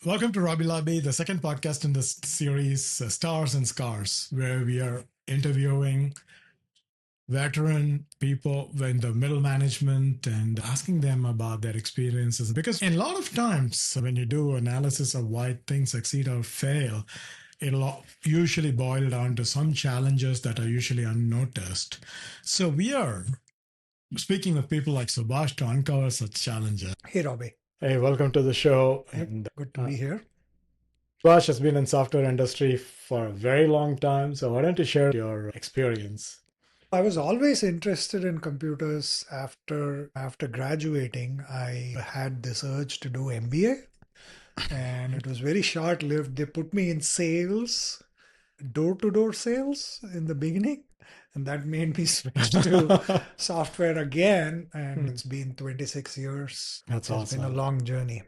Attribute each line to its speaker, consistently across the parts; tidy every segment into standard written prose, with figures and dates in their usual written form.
Speaker 1: Welcome to Robby, the second podcast in this series, Stars and Scars, where we are interviewing veteran people in the middle management and asking them about their experiences. Because in a lot of times, when you do analysis of why things succeed or fail, it'll usually boil down to some challenges that are usually unnoticed. So we are speaking with people like Subash to uncover such challenges.
Speaker 2: Hey, Robbie.
Speaker 1: Hey, welcome to the show.
Speaker 2: Yep,
Speaker 1: And
Speaker 2: good to be here.
Speaker 1: Josh has been in software industry for a very long time, so why don't you share your experience?
Speaker 2: I was always interested in computers. After graduating, I had this urge to do MBA, and it was very short-lived. They put me in sales, door-to-door sales in the beginning, and that made me switch to software again, and it's been 26 years.
Speaker 1: That's
Speaker 2: It's been a
Speaker 1: awesome.
Speaker 2: long journey.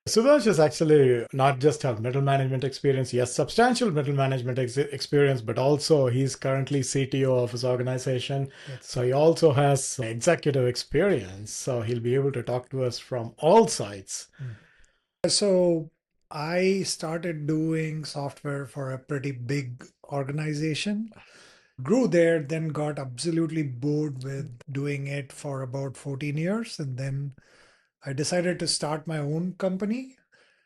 Speaker 1: Subhash is actually not just have middle management experience, yes, substantial middle management experience, but also he's currently CTO of his organization.
Speaker 2: That's
Speaker 1: So he also has executive experience. So he'll be able to talk to us from all sides.
Speaker 2: So I started doing software for a pretty big organization. Grew there, then got absolutely bored with doing it for about 14 years. And then I decided to start my own company.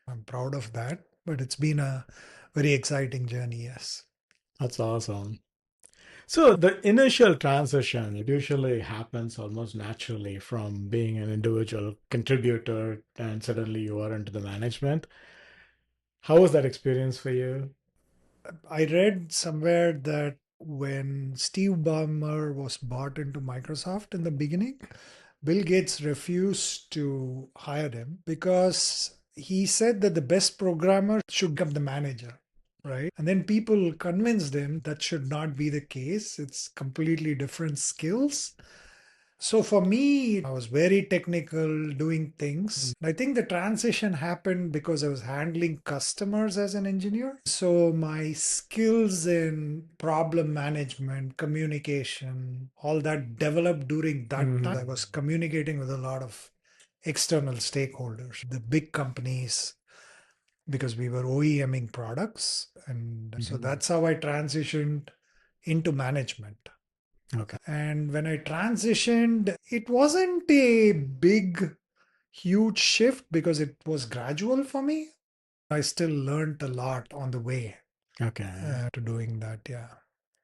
Speaker 2: I'm proud of that, but it's been a very exciting journey, yes.
Speaker 1: That's awesome. So the initial transition, it usually happens almost naturally from being an individual contributor and suddenly you are into the management. How was that experience for you?
Speaker 2: I read somewhere that when Steve Ballmer was bought into Microsoft in the beginning, Bill Gates refused to hire him because he said that the best programmer should become the manager, right? And then people convinced him that should not be the case. It's completely different skills. So for me, I was very technical doing things. I think the transition happened because I was handling customers as an engineer. So my skills in problem management, communication, all that developed during that time. I was communicating with a lot of external stakeholders, the big companies, because we were OEMing products. And so that's how I transitioned into management.
Speaker 1: Okay.
Speaker 2: And when I transitioned, it wasn't a big, huge shift because it was gradual for me. I still learned a lot on the way
Speaker 1: Okay.
Speaker 2: to doing that. Yeah,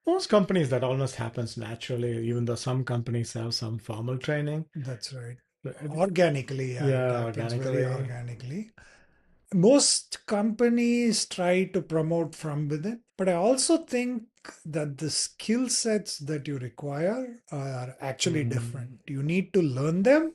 Speaker 1: Most companies that almost happens naturally, even though some companies have some formal training.
Speaker 2: that's right.
Speaker 1: But
Speaker 2: Organically, yeah, it
Speaker 1: yeah,
Speaker 2: happens very
Speaker 1: organically.
Speaker 2: organically. Most companies try to promote from within, but I also think that the skill sets that you require are actually different. You need to learn them.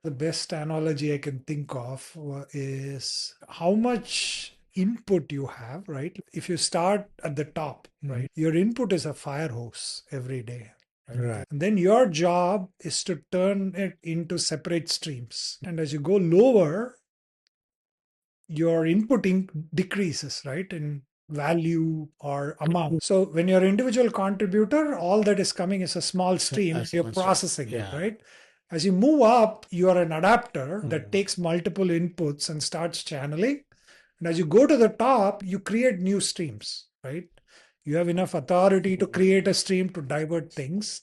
Speaker 2: The best analogy I can think of is how much input you have, right? If you start at the top, right, your input is a fire hose every day.
Speaker 1: Right.
Speaker 2: And then your job is to turn it into separate streams. And as you go lower, your inputting decreases, right, in value or amount. So when you're an individual contributor, all that is coming is a small stream. You're processing it,
Speaker 1: Yeah.
Speaker 2: right? As you move up, you are an adapter that takes multiple inputs and starts channeling. And as you go to the top, you create new streams, right? You have enough authority to create a stream to divert things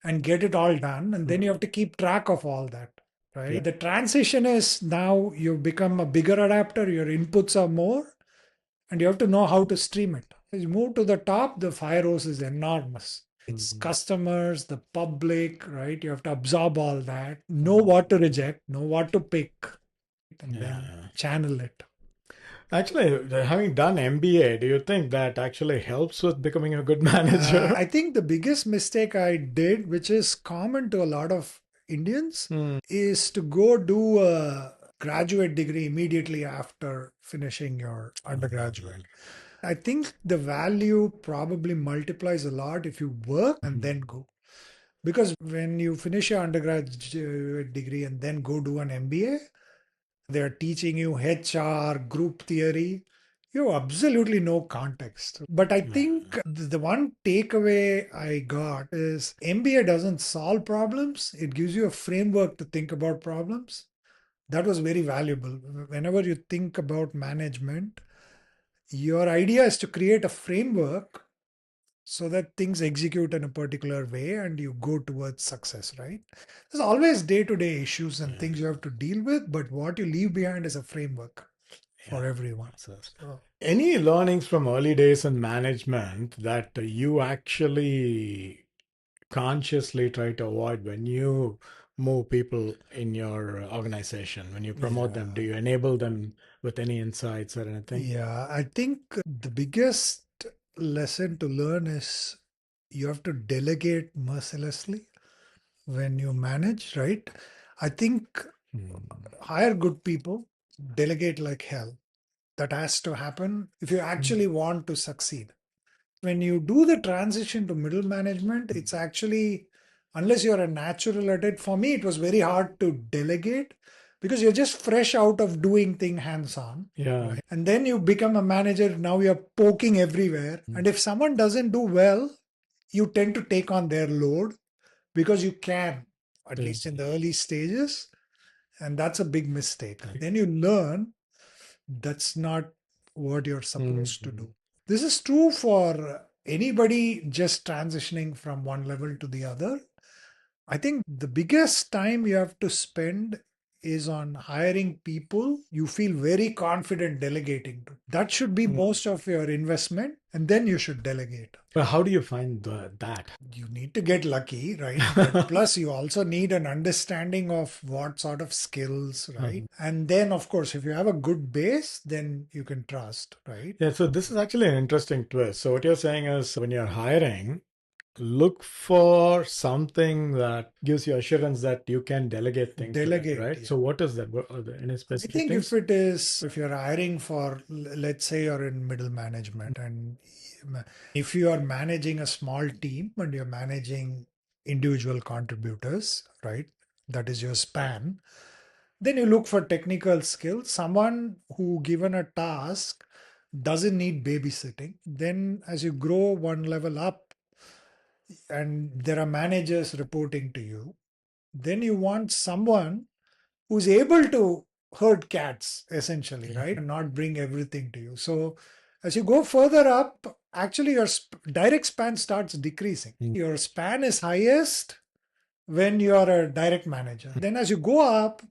Speaker 2: and get it all done. And then you have to keep track of all that, right?
Speaker 1: Yeah.
Speaker 2: The transition is now you've become a bigger adapter, your inputs are more, and you have to know how to stream it. As you move to the top, the fire hose is enormous. It's customers, the public, right? You have to absorb all that, know what to reject, know what to pick, and then
Speaker 1: Yeah.
Speaker 2: channel it.
Speaker 1: Actually, having done MBA, do you think that actually helps with becoming a good manager?
Speaker 2: I think the biggest mistake I did, which is common to a lot of Indians, is to go do a graduate degree immediately after finishing your undergraduate. I think the value probably multiplies a lot if you work and then go. Because when you finish your undergraduate degree and then go do an MBA, they're teaching you HR, group theory. You have absolutely no context. But I think the one takeaway I got is MBA doesn't solve problems, it gives you a framework to think about problems. That was very valuable. Whenever you think about management, your idea is to create a framework so that things execute in a particular way and you go towards success, right? There's always day to day issues and things you have to deal with, but what you leave behind is a framework for everyone. So,
Speaker 1: Any learnings from early days in management that you actually consciously try to avoid when you move people in your organization, when you promote them? Do
Speaker 2: yeah.
Speaker 1: you enable them with any insights or anything?
Speaker 2: Yeah, I think the biggest lesson to learn is you have to delegate mercilessly when you manage, right? I think
Speaker 1: Mm.
Speaker 2: hire good people, delegate like hell. That has to happen if you actually want to succeed. When you do the transition to middle management, it's actually, unless you're a natural at it, for me, it was very hard to delegate because you're just fresh out of doing thing hands on.
Speaker 1: Yeah.
Speaker 2: And then you become a manager. Now you're poking everywhere. And if someone doesn't do well, you tend to take on their load because you can, at
Speaker 1: Yeah.
Speaker 2: least in the early stages. And that's a big mistake. Then you learn that's not what you're supposed to
Speaker 1: Mhm.
Speaker 2: do. This is true for anybody just transitioning from one level to the other. I think the biggest time you have to spend is on hiring people you feel very confident delegating to. That should be most of your investment, and then you should delegate.
Speaker 1: But how do you find that?
Speaker 2: You need to get lucky, right? But plus, you also need an understanding of what sort of skills, right? And then, of course, if you have a good base, then you can trust, right?
Speaker 1: Yeah, so this is actually an interesting twist. So what you're saying is when you're hiring, look for something that gives you assurance that you can delegate things to them,
Speaker 2: Delegate,
Speaker 1: right?
Speaker 2: yeah.
Speaker 1: So what is that? What are there any
Speaker 2: I
Speaker 1: specific
Speaker 2: think if
Speaker 1: things?
Speaker 2: it is, if you're hiring for, let's say you're in middle management, and if you are managing a small team and you're managing individual contributors, right? That is your span. Then you look for technical skills. Someone who, given a task, doesn't need babysitting. Then, as you grow one level up and there are managers reporting to you, then you want someone who's able to herd cats essentially, right? And not bring everything to you. So as you go further up, actually your direct span starts decreasing. Your span is highest when you're a direct manager. Then as you go up,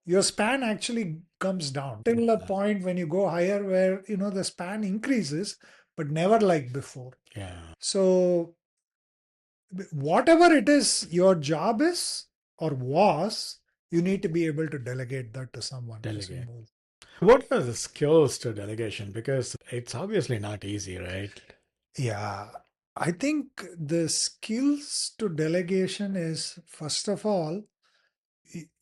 Speaker 2: your span actually comes down till a point when you go higher where the span increases, but never like before.
Speaker 1: Yeah,
Speaker 2: So whatever it is your job is or was, you need to be able to delegate that to someone as you
Speaker 1: delegate.
Speaker 2: move.
Speaker 1: What are the skills to delegation? Because it's obviously not easy, right?
Speaker 2: Yeah, I think the skills to delegation is, first of all,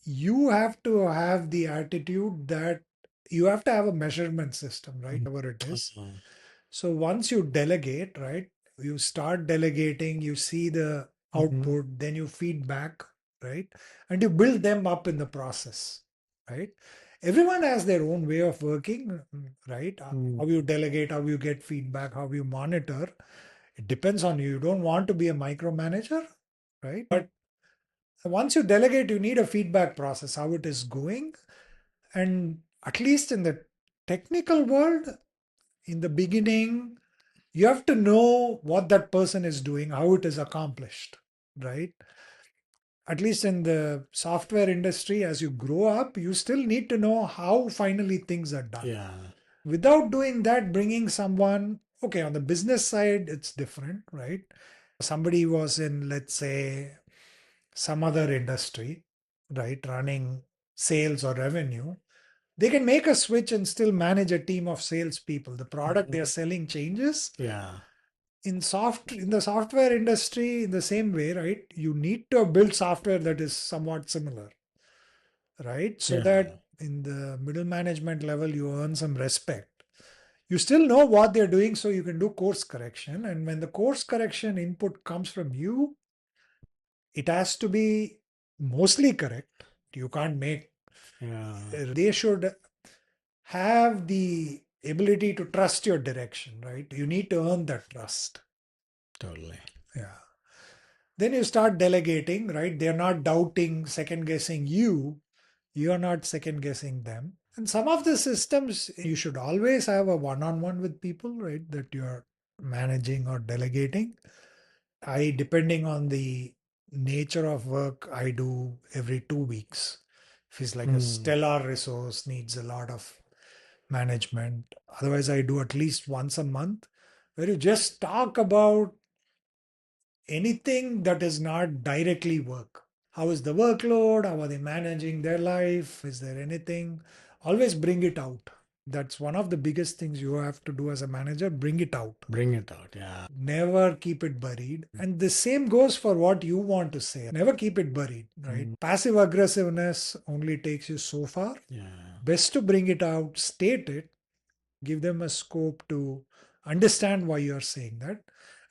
Speaker 2: you have to have the attitude that you have to have a measurement system, right? Whatever it is.
Speaker 1: Mhm.
Speaker 2: So once you delegate, right, you start delegating, you see the output, then you feedback, right? And you build them up in the process, right? Everyone has their own way of working, right? How you delegate, how you get feedback, how you monitor. It depends on you. You don't want to be a micromanager, right? But once you delegate, you need a feedback process, how it is going. And at least in the technical world, in the beginning, you have to know what that person is doing, how it is accomplished, right? At least in the software industry, as you grow up, you still need to know how finally things are done.
Speaker 1: Yeah.
Speaker 2: Without doing that, bringing someone, okay, on the business side, it's different, right? Somebody was in, let's say, some other industry, right, running sales or revenue, they can make a switch and still manage a team of salespeople. The product they are selling changes.
Speaker 1: Yeah.
Speaker 2: In the software industry, in the same way, right, you need to build software that is somewhat similar, right, so
Speaker 1: Yeah.
Speaker 2: that in the middle management level you earn some respect. You still know what they're doing, so you can do course correction, and when the course correction input comes from you, it has to be mostly correct. You can't make,
Speaker 1: Yeah.
Speaker 2: they should have the ability to trust your direction, right? You need to earn that trust.
Speaker 1: Totally.
Speaker 2: Yeah. Then you start delegating, right? They're not doubting, second guessing you. You're not second guessing them. And some of the systems, you should always have a one on one with people, right? That you're managing or delegating. Depending on the nature of work, I do every 2 weeks. If it's like a stellar resource, needs a lot of management. Otherwise, I do at least once a month where you just talk about anything that is not directly work. How is the workload? How are they managing their life? Is there anything? Always bring it out. That's one of the biggest things you have to do as a manager, bring it out.
Speaker 1: Bring it out. Yeah.
Speaker 2: Never keep it buried. And the same goes for what you want to say. Never keep it buried, right? Passive aggressiveness only takes you so far.
Speaker 1: Yeah.
Speaker 2: Best to bring it out, state it, give them a scope to understand why you're saying that,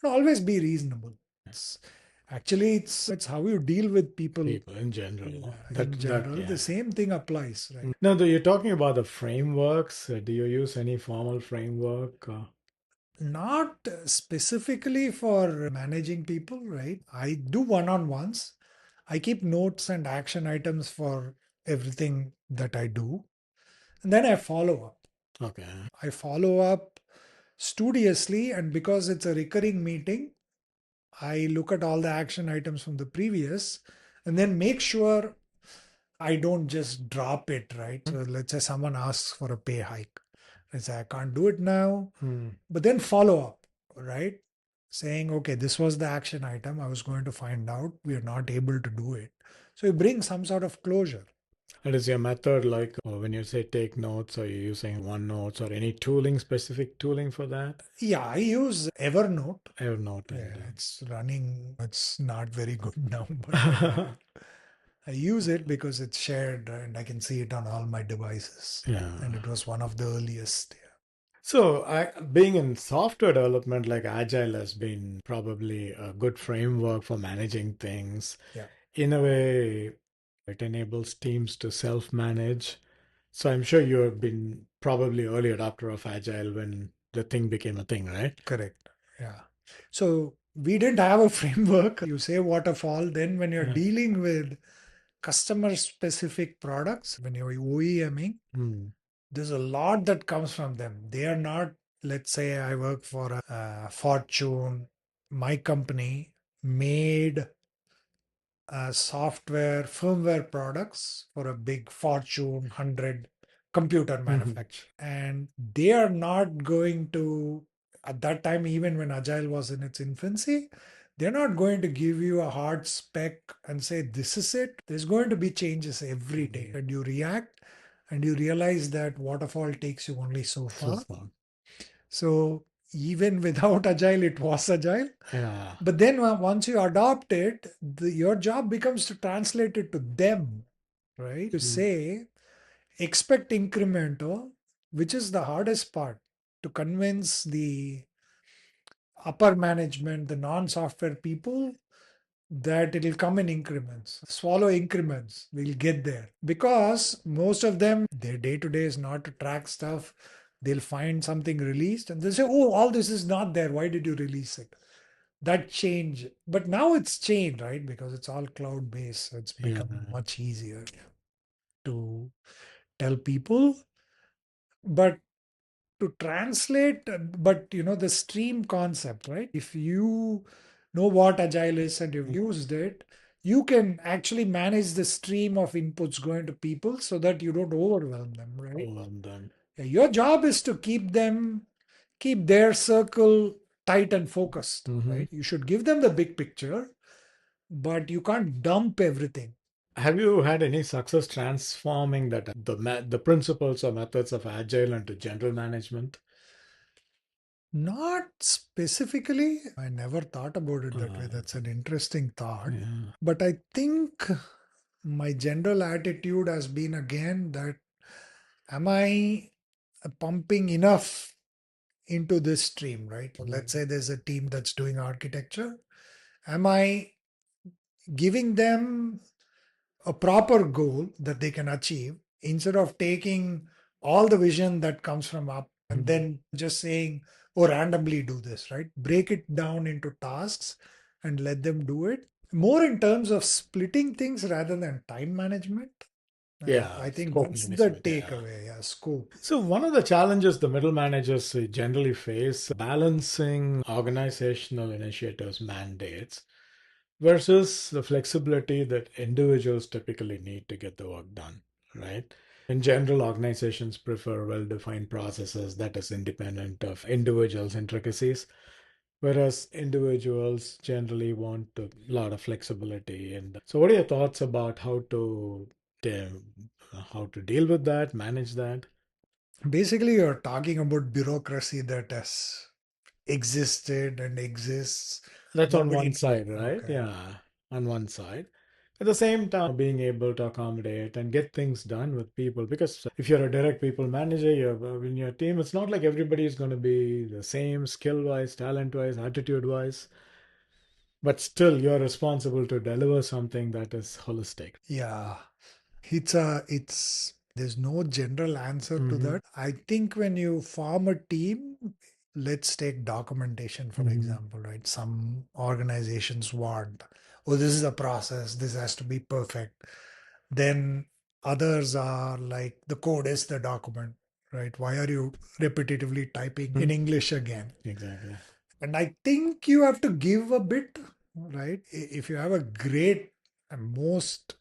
Speaker 2: and always be reasonable. It's actually it's how you deal with people
Speaker 1: People in general.
Speaker 2: in general.
Speaker 1: Yeah.
Speaker 2: The same thing applies, right?
Speaker 1: Now, you're talking about the frameworks. Do you use any formal framework?
Speaker 2: Not specifically for managing people, right? I do one-on-ones. I keep notes and action items for everything that I do, and then I follow up.
Speaker 1: Okay.
Speaker 2: I follow up studiously, and because it's a recurring meeting, I look at all the action items from the previous and then make sure I don't just drop it, right? So let's say someone asks for a pay hike. I say, I can't do it now, but then follow up, right? Saying, okay, this was the action item. I was going to find out. We are not able to do it. So you bring some sort of closure.
Speaker 1: And is your method like when you say take notes, are you using OneNotes or any tooling, specific tooling for that?
Speaker 2: Yeah, I use Evernote.
Speaker 1: Evernote.
Speaker 2: Yeah,
Speaker 1: And
Speaker 2: it's running. It's not very good now, but
Speaker 1: yeah.
Speaker 2: I use it because it's shared and I can see it on all my devices.
Speaker 1: Yeah.
Speaker 2: And it was one of the earliest. Yeah.
Speaker 1: So, being in software development, like Agile has been probably a good framework for managing things.
Speaker 2: Yeah.
Speaker 1: In a way, it enables teams to self-manage. So I'm sure you have been probably early adopter of Agile when the thing became a thing, right?
Speaker 2: Correct. Yeah. So we didn't have a framework. You say waterfall, then when you're
Speaker 1: Yeah.
Speaker 2: dealing with customer specific products, when you're OEMing, there's a lot that comes from them. They are not, let's say I work for a Fortune, my company made software firmware products for a big Fortune 100 computer manufacturer. And they are not going to, at that time, even when Agile was in its infancy, they're not going to give you a hard spec and say, this is it. There's going to be changes every day. And you react and you realize that waterfall takes you only so
Speaker 1: So
Speaker 2: far.
Speaker 1: far.
Speaker 2: So even without Agile, it was Agile.
Speaker 1: Yeah.
Speaker 2: But then once you adopt it, your job becomes to translate it to them, right? To say, expect incremental, which is the hardest part to convince the upper management, the non software people, that it'll come in increments. Swallow increments. We'll get there. Because most of them, their day to day is not to track stuff. They'll find something released and they'll say, oh, all this is not there. Why did you release it? That change. But now it's changed, right? Because it's all cloud based. So it's
Speaker 1: Yeah.
Speaker 2: become much easier to tell people. But to translate, but the stream concept, right? If you know what agile is and you've used it, you can actually manage the stream of inputs going to people so that you don't overwhelm them, right?
Speaker 1: Overwhelm them.
Speaker 2: Yeah, your job is to keep their circle tight and focused, right? You should give them the big picture, but you can't dump everything.
Speaker 1: Have you had any success transforming the principles or methods of Agile into general management?
Speaker 2: Not specifically. I never thought about it that way. That's an interesting thought.
Speaker 1: Yeah.
Speaker 2: But I think my general attitude has been again that am I pumping enough into this stream, right? Let's say there's a team that's doing architecture. Am I giving them a proper goal that they can achieve instead of taking all the vision that comes from up and then just saying, oh, randomly do this, right? Break it down into tasks and let them do it. More in terms of splitting things rather than time management. And
Speaker 1: Yeah,
Speaker 2: I think
Speaker 1: scope
Speaker 2: that's the
Speaker 1: management. Yeah.
Speaker 2: takeaway. Yeah, scope.
Speaker 1: So, one of the challenges the middle managers generally face balancing organizational initiatives mandates versus the flexibility that individuals typically need to get the work done, right? In general, organizations prefer well defined processes that is independent of individuals' intricacies, whereas individuals generally want a lot of flexibility. And so, what are your thoughts about de- how to deal with that, manage that?
Speaker 2: Basically, you're talking about bureaucracy that has existed and exists.
Speaker 1: That's on
Speaker 2: Nobody.
Speaker 1: one side, right?
Speaker 2: Okay.
Speaker 1: Yeah, on one side. At the same time, being able to accommodate and get things done with people. Because if you're a direct people manager, you're in your team, it's not like everybody is going to be the same skill wise, talent wise, attitude wise, but still you're responsible to deliver something that is holistic.
Speaker 2: Yeah. There's no general answer to
Speaker 1: Mm-hmm.
Speaker 2: that. I think when you form a team, let's take documentation, for
Speaker 1: Mm-hmm.
Speaker 2: example, right? Some organizations want, oh, this is a process, this has to be perfect. Then others are like, the code is the document, right? Why are you repetitively typing in English again?
Speaker 1: Exactly.
Speaker 2: And I think you have to give a bit, right? If you have a great and most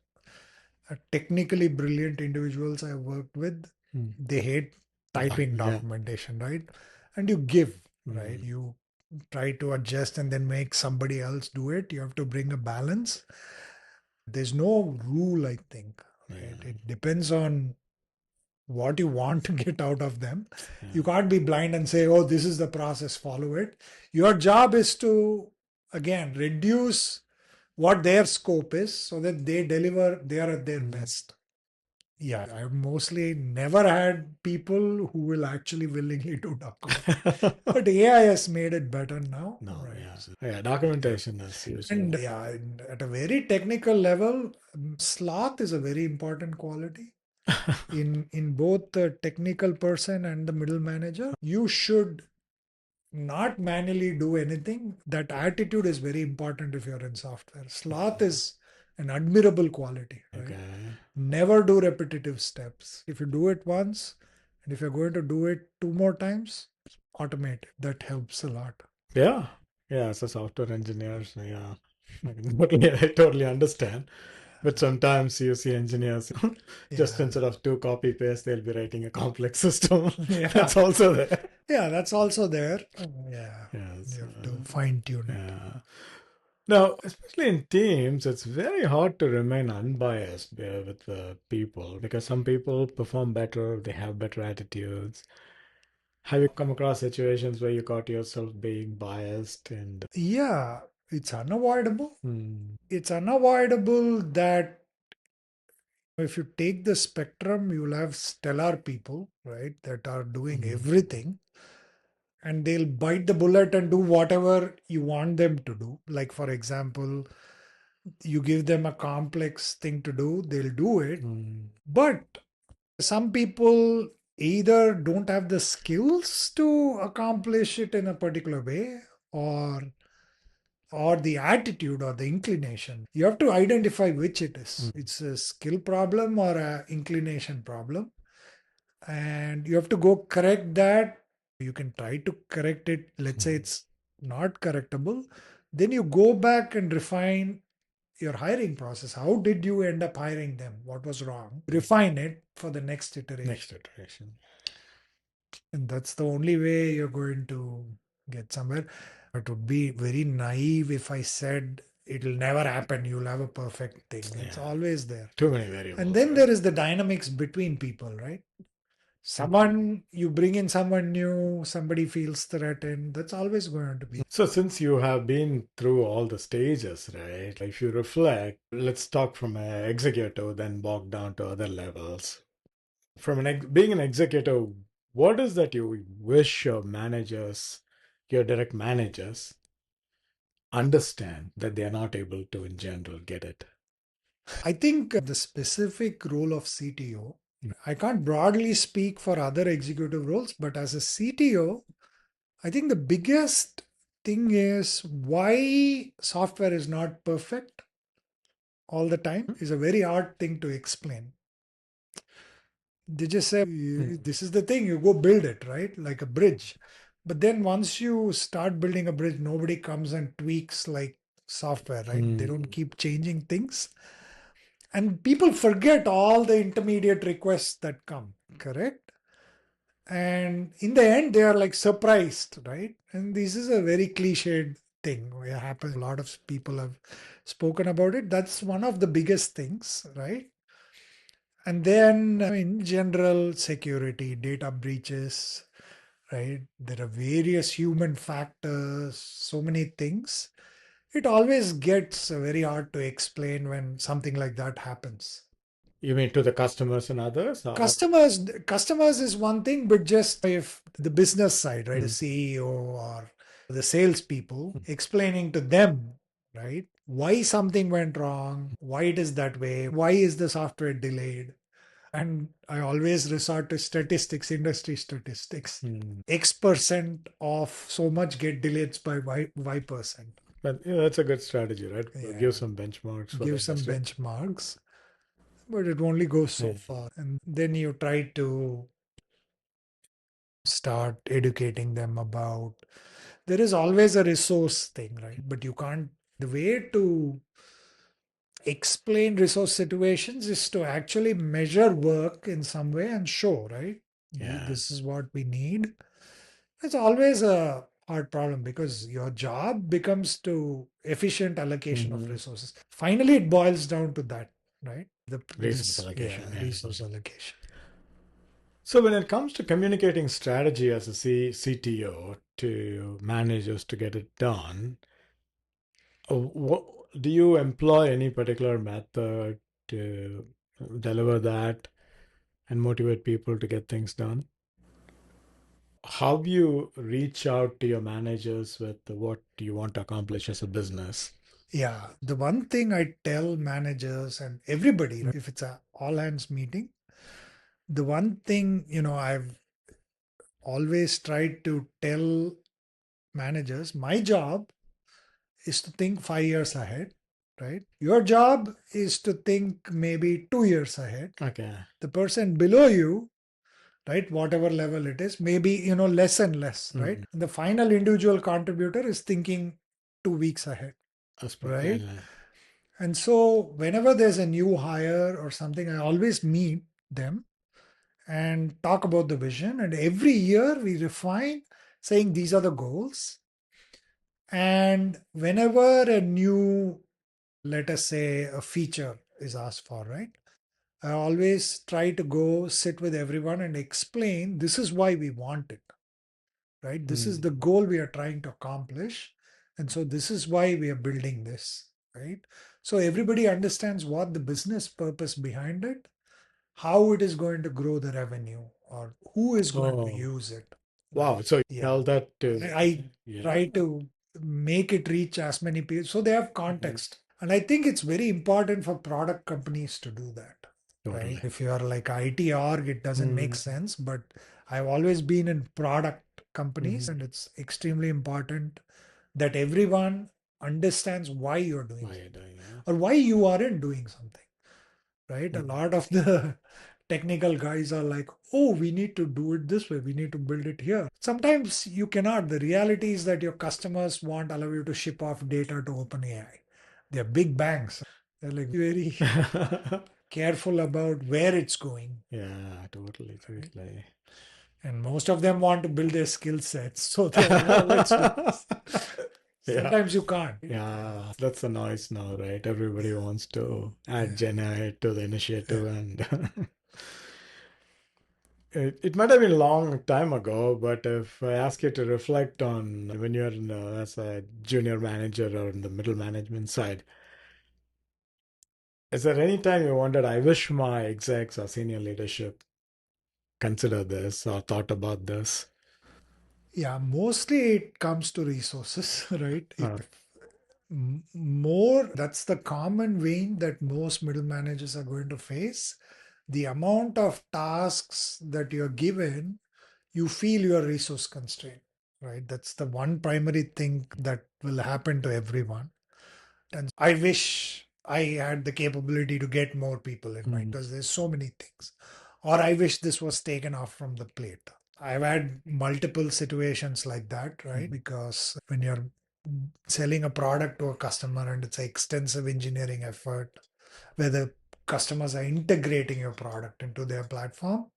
Speaker 2: technically brilliant individuals I worked with,
Speaker 1: Mm.
Speaker 2: they hate typing
Speaker 1: Yeah.
Speaker 2: documentation, right? And you give, right?
Speaker 1: Mm.
Speaker 2: You try to adjust and then make somebody else do it. You have to bring a balance. There's no rule, I think, right?
Speaker 1: Yeah.
Speaker 2: It depends on what you want to get out of them. You
Speaker 1: Yeah.
Speaker 2: can't be blind and say, oh, this is the process, follow it. Your job is to, again, reduce what their scope is so that they deliver, they are at their best. Yeah, I've mostly never had people who will actually willingly do document. But AI has made it better now,
Speaker 1: No,
Speaker 2: right?
Speaker 1: yeah. Yeah, documentation is
Speaker 2: And
Speaker 1: usually.
Speaker 2: yeah, at a very technical level, sloth is a very important quality in both the technical person and the middle manager. You should not manually do anything. That attitude is very important if you're in software. Sloth is an admirable quality, right?
Speaker 1: Okay.
Speaker 2: Never do repetitive steps. If you do it once, and if you're going to do it two more times, automate it. That helps a lot.
Speaker 1: Yeah. Yeah, as a software engineer, so yeah. I totally understand. But sometimes you see engineers just
Speaker 2: Yeah.
Speaker 1: instead of two copy paste, they'll be writing a complex system.
Speaker 2: Yeah.
Speaker 1: That's also there.
Speaker 2: Yeah, that's also there. Yeah.
Speaker 1: Yes.
Speaker 2: You have to fine tune it.
Speaker 1: Yeah. Now, especially in teams, it's very hard to remain unbiased with the people because some people perform better, they have better attitudes. Have you come across situations where you caught yourself being biased and
Speaker 2: Yeah, it's unavoidable.
Speaker 1: hmm,
Speaker 2: It's unavoidable that if you take the spectrum, you'll have stellar people, right, that are doing
Speaker 1: hmm,
Speaker 2: everything and they'll bite the bullet and do whatever you want them to do. Like, for example, you give them a complex thing to do, they'll do it.
Speaker 1: hmm,
Speaker 2: But some people either don't have the skills to accomplish it in a particular way or the attitude or the inclination. You have to identify which it is.
Speaker 1: hmm,
Speaker 2: It's a skill problem or a inclination problem. And you have to go correct that. You can try to correct it. Let's say it's not correctable. Then you go back and refine your hiring process. How did you end up hiring them? What was wrong? Refine it for the next iteration.
Speaker 1: next iteration?
Speaker 2: And that's the only way you're going to get somewhere. It would be very naive if I said it'll never happen. You'll have a perfect thing. It's
Speaker 1: Yeah,
Speaker 2: always there.
Speaker 1: too many
Speaker 2: And
Speaker 1: variables,
Speaker 2: then
Speaker 1: right?
Speaker 2: there is the dynamics between people, right? Someone, you bring in someone new, somebody feels threatened. That's always going to be.
Speaker 1: So, since you have been through all the stages, right? If you reflect, let's talk from an executive, then walk down to other levels. From being an executive, what is that you wish your managers, your direct managers, understand that they are not able to, in general, get it?
Speaker 2: I think the specific role of CTO, I can't broadly speak for other executive roles, but as a CTO, I think the biggest thing is why software is not perfect all the time is a very hard thing to explain. They just say, this is the thing, you go build it, right? Like a bridge. But then once you start building a bridge, nobody comes and tweaks like software, right? They don't keep changing things. And people forget all the intermediate requests that come, correct? And in the end, they are like surprised, right? And this is a very cliched thing. It happens. A lot of people have spoken about it. That's one of the biggest things, right? And then in general, security, data breaches, right? There are various human factors, so many things. It always gets very hard to explain when something like that happens.
Speaker 1: You mean to the customers and others?
Speaker 2: Customers is one thing, but just if the business side, right, the CEO or the salespeople explaining to them, right, why something went wrong, why it is that way, why is the software delayed. And I always resort to statistics, industry statistics. X% of so much get delayed by Y%.
Speaker 1: But yeah, that's a good strategy, right? Give
Speaker 2: Yeah,
Speaker 1: some benchmarks for the
Speaker 2: give some
Speaker 1: industry.
Speaker 2: benchmarks, but it only goes so far. And then you try to start educating them about there is always a resource thing, right? But you can't, the way to explain resource situations is to actually measure work in some way and show, right?
Speaker 1: Yeah.
Speaker 2: This is what we need. It's always a hard problem because your job becomes to efficient allocation of resources. Finally, it boils down to that, right?
Speaker 1: Resource allocation. Yeah.
Speaker 2: Resource allocation.
Speaker 1: So when it comes to communicating strategy as a CTO to managers to get it done, what, do you employ any particular method to deliver that and motivate people to get things done? How do you reach out to your managers with what you want to accomplish as a business?
Speaker 2: Yeah, the one thing I tell managers and everybody, right, if it's a all hands meeting, the one thing, I've always tried to tell managers, my job is to think 5 years ahead, right? Your job is to think maybe 2 years ahead.
Speaker 1: Okay.
Speaker 2: The person below you, right, whatever level it is, maybe, less and less, right? And the final individual contributor is thinking 2 weeks ahead,
Speaker 1: Yeah,
Speaker 2: right?
Speaker 1: yeah.
Speaker 2: And so whenever there's a new hire or something, I always meet them and talk about the vision. And every year we refine, saying these are the goals. And whenever a new, let us say, a feature is asked for, right? I always try to go sit with everyone and explain this is why we want it, right? This is the goal we are trying to accomplish. And so this is why we are building this, right? So everybody understands what the business purpose behind it, how it is going to grow the revenue, or who is going to
Speaker 1: Oh,
Speaker 2: use it.
Speaker 1: wow. So you
Speaker 2: Yeah.
Speaker 1: tell that to,
Speaker 2: I
Speaker 1: yeah.
Speaker 2: try to make it reach as many people so they have context. And I think it's very important for product companies to do that. Right?
Speaker 1: Totally.
Speaker 2: If you are like IT org, it doesn't make sense. But I've always been in product companies, and it's extremely important that everyone understands why you're doing
Speaker 1: Why are you
Speaker 2: something
Speaker 1: doing that?
Speaker 2: or why you aren't doing something. Right? A lot of the technical guys are like, oh, we need to do it this way, we need to build it here. Sometimes you cannot. The reality is that your customers won't allow you to ship off data to OpenAI. They're big banks. They're like very careful about where it's going.
Speaker 1: Yeah, totally,
Speaker 2: Right?
Speaker 1: totally.
Speaker 2: And most of them want to build their skill sets. So they're like, oh, let's do this.
Speaker 1: Yeah.
Speaker 2: Sometimes you can't.
Speaker 1: Yeah, that's the noise now, right? Everybody wants to add
Speaker 2: Yeah.
Speaker 1: Gen AI to the
Speaker 2: Yeah.
Speaker 1: initiative, and it might have been a long time ago, but if I ask you to reflect on when you're as a junior manager or in the middle management side, is there any time you wondered, I wish my execs or senior leadership considered this or thought about this?
Speaker 2: Yeah, mostly it comes to resources, right?
Speaker 1: Uh,
Speaker 2: More, that's the common vein that most middle managers are going to face. The amount of tasks that you're given, you feel you're resource constrained, right? That's the one primary thing that will happen to everyone. And I wish I had the capability to get more people in mind because there's so many things. or I wish this was taken off from the plate. I've had multiple situations like that, right? Because when you're selling a product to a customer and it's an extensive engineering effort where the customers are integrating your product into their platform,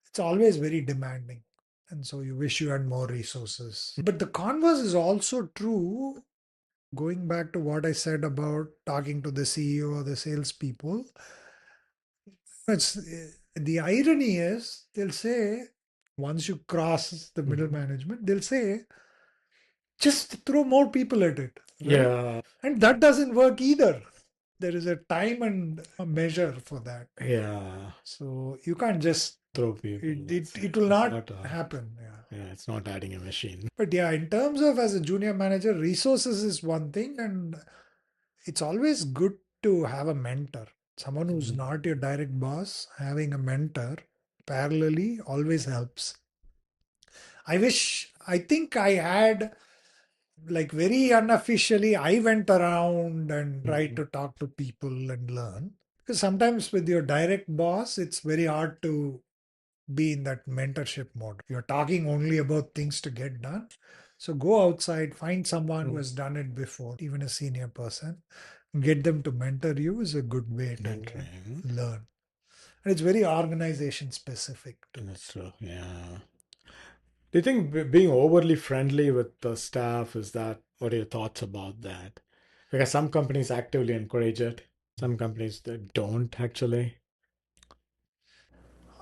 Speaker 2: it's always very demanding. And so you wish you had more resources. But the converse is also true. Going back to what I said about talking to the CEO or the salespeople, it's the irony is they'll say, once you cross the middle management, they'll say, just throw more people at it, right?
Speaker 1: Yeah.
Speaker 2: And that doesn't work either. There is a time and a measure for that.
Speaker 1: Yeah.
Speaker 2: So you can't just
Speaker 1: Throw people.
Speaker 2: it will not happen. Yeah.
Speaker 1: Yeah, it's not adding a machine.
Speaker 2: But yeah, in terms of as a junior manager, resources is one thing, and it's always good to have a mentor, someone who's not your direct boss. Having a mentor parallelly always helps. I think I had, like, very unofficially, I went around and tried to talk to people and learn. Because sometimes with your direct boss, it's very hard to be in that mentorship mode. You're talking only about things to get done. So go outside, find someone who has done it before, even a senior person, get them to mentor you is a good way to learn. And it's very organization specific too.
Speaker 1: That's true. Yeah. Do you think being overly friendly with the staff is that? What are your thoughts about that? Because some companies actively encourage it, some companies that don't actually.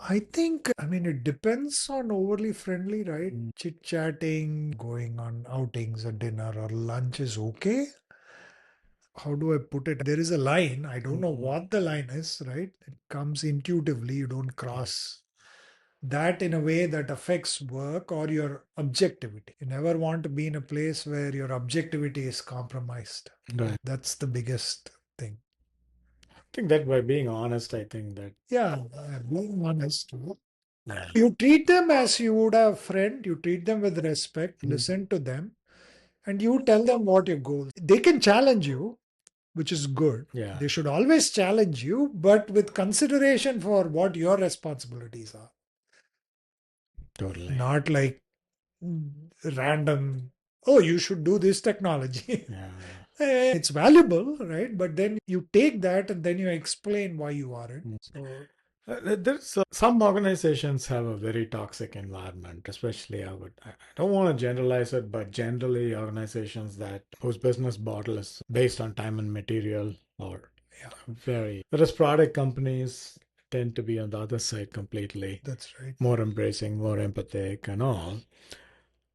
Speaker 2: I think, I mean, it depends on overly friendly, right? Chit chatting, going on outings or dinner or lunch is okay. How do I put it? There is a line. I don't know what the line is, right? It comes intuitively. You don't cross that in a way that affects work or your objectivity. You never want to be in a place where your objectivity is compromised.
Speaker 1: Right.
Speaker 2: That's the biggest thing.
Speaker 1: I think that by being honest, I think that.
Speaker 2: Yeah, being honest.
Speaker 1: Yeah.
Speaker 2: You treat them as you would a friend, you treat them with respect, listen to them, and you tell them what your goals. They can challenge you, which is good.
Speaker 1: Yeah.
Speaker 2: They should always challenge you, but with consideration for what your responsibilities are.
Speaker 1: Totally.
Speaker 2: Not like random, oh, you should do this technology.
Speaker 1: Yeah.
Speaker 2: It's valuable, right? But then you take that and then you explain why you are it. So
Speaker 1: There's some organizations have a very toxic environment, especially I don't want to generalize it, but generally organizations that whose business model is based on time and material or very, whereas product companies tend to be on the other side completely,
Speaker 2: that's right.
Speaker 1: more embracing, more empathic and all.